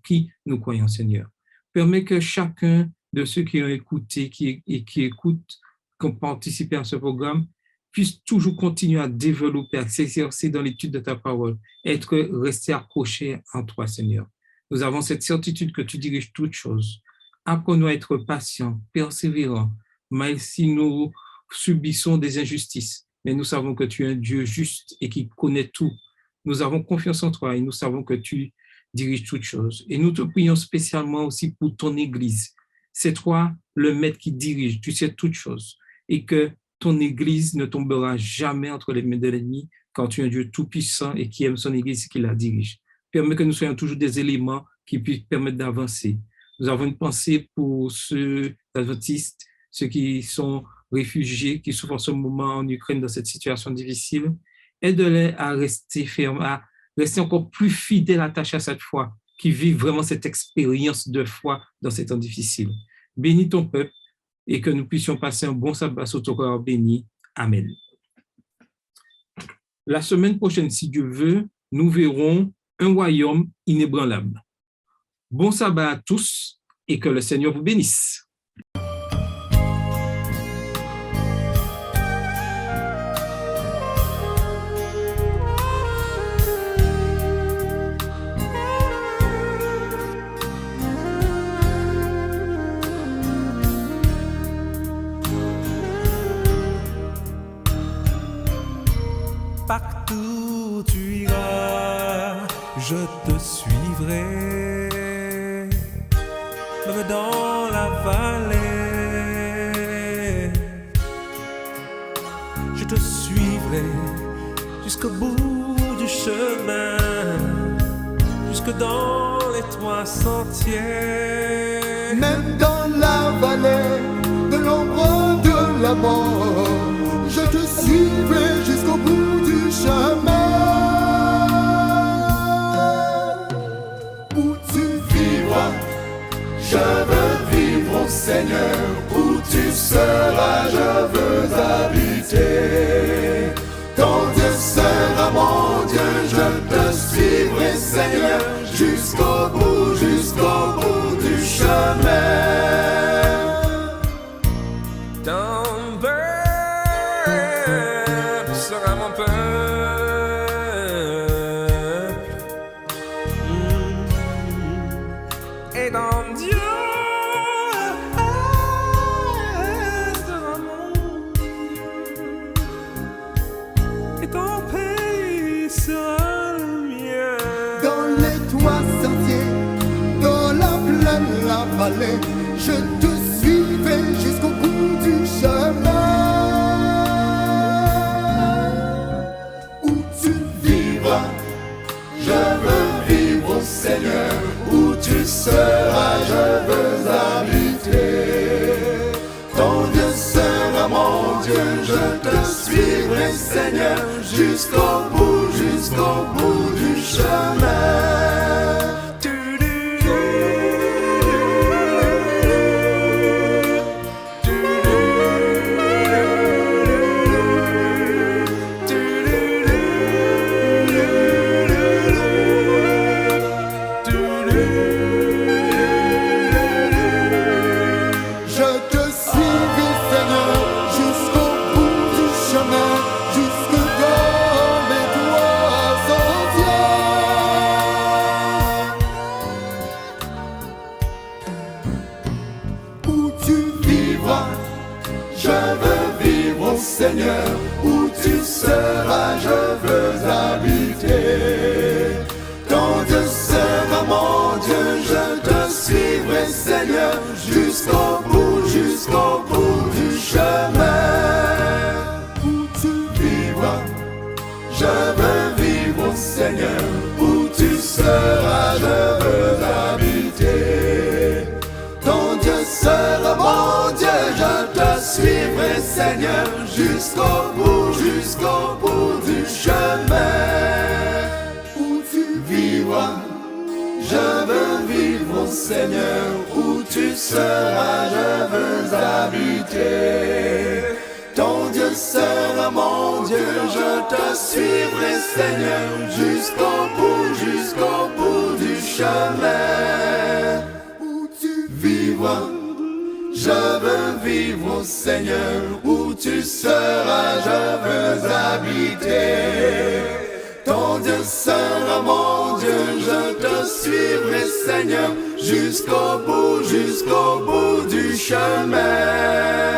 qui nous croyons, Seigneur. Permets que chacun de ceux qui ont écouté et qui écoutent, qui ont participé à ce programme, puisse toujours continuer à développer, à s'exercer dans l'étude de ta parole, rester accroché en toi, Seigneur. Nous avons cette certitude que tu diriges toutes choses. Apprenons à être patients, persévérants, même si nous subissons des injustices. Mais nous savons que tu es un Dieu juste et qui connaît tout. Nous avons confiance en toi et nous savons que tu diriges toutes choses. Et nous te prions spécialement aussi pour ton Église. C'est toi le maître qui dirige, tu sais toutes choses. Et que ton Église ne tombera jamais entre les mains de l'ennemi, car tu es un Dieu tout-puissant et qui aime son Église et qui la dirige. Permets que nous soyons toujours des éléments qui puissent permettre d'avancer. Nous avons une pensée pour ceux adventistes, ceux qui sont réfugiés, qui souffrent en ce moment en Ukraine dans cette situation difficile. Aide-les à rester fermes, à rester encore plus fidèles, attachés à cette foi, qui vivent vraiment cette expérience de foi dans ces temps difficiles. Bénis ton peuple et que nous puissions passer un bon sabbat sous ton corps béni. Amen. La semaine prochaine, si Dieu veut, nous verrons un royaume inébranlable. Bon sabbat à tous et que le Seigneur vous bénisse. Partout où tu iras, je te suivrai, même dans la vallée. Je te suivrai jusqu'au bout du chemin, jusque dans les 3 sentiers. Même dans la vallée de l'ombre de la mort, je te suivrai jusqu'au bout du chemin. Où tu vivras, je veux vivre au Seigneur. Où tu seras, je veux habiter. Ton Dieu sera mon Dieu, je te suivrai, Seigneur, jusqu'au bout du chemin. Ton peuple sera mon peuple. Et ton Dieu sera mon Dieu. Et ton pays sera le mien. Dans les 3 sentiers, dans la plaine, la vallée, je te suivrai jusqu'au bout du chemin. Où tu vivras, je veux vivre au Seigneur. Où tu seras, je veux habiter. Ton Dieu sera mon Dieu, je te suivrai, Seigneur, jusqu'au bout du chemin. Je te suivrai, Seigneur, jusqu'au bout du chemin, jusque dans les 3 sentiers. Où tu vivras, je veux vivre au Seigneur. Où tu seras, je veux habiter. Ton Dieu sera mon Dieu, je te suivrai, Seigneur, jusqu'au bout du chemin. Où tu vivras, je veux vivre au Seigneur. jusqu'au bout du chemin où tu vivras. Je veux vivre au Seigneur, où tu seras, je veux habiter. Ton Dieu sera mon Dieu, je te suivrai Seigneur, jusqu'au bout du chemin où tu vivras. Je veux vivre au Seigneur, où tu seras, je veux habiter. Ton Dieu sera mon Dieu, je te suivrai Seigneur, jusqu'au bout du chemin.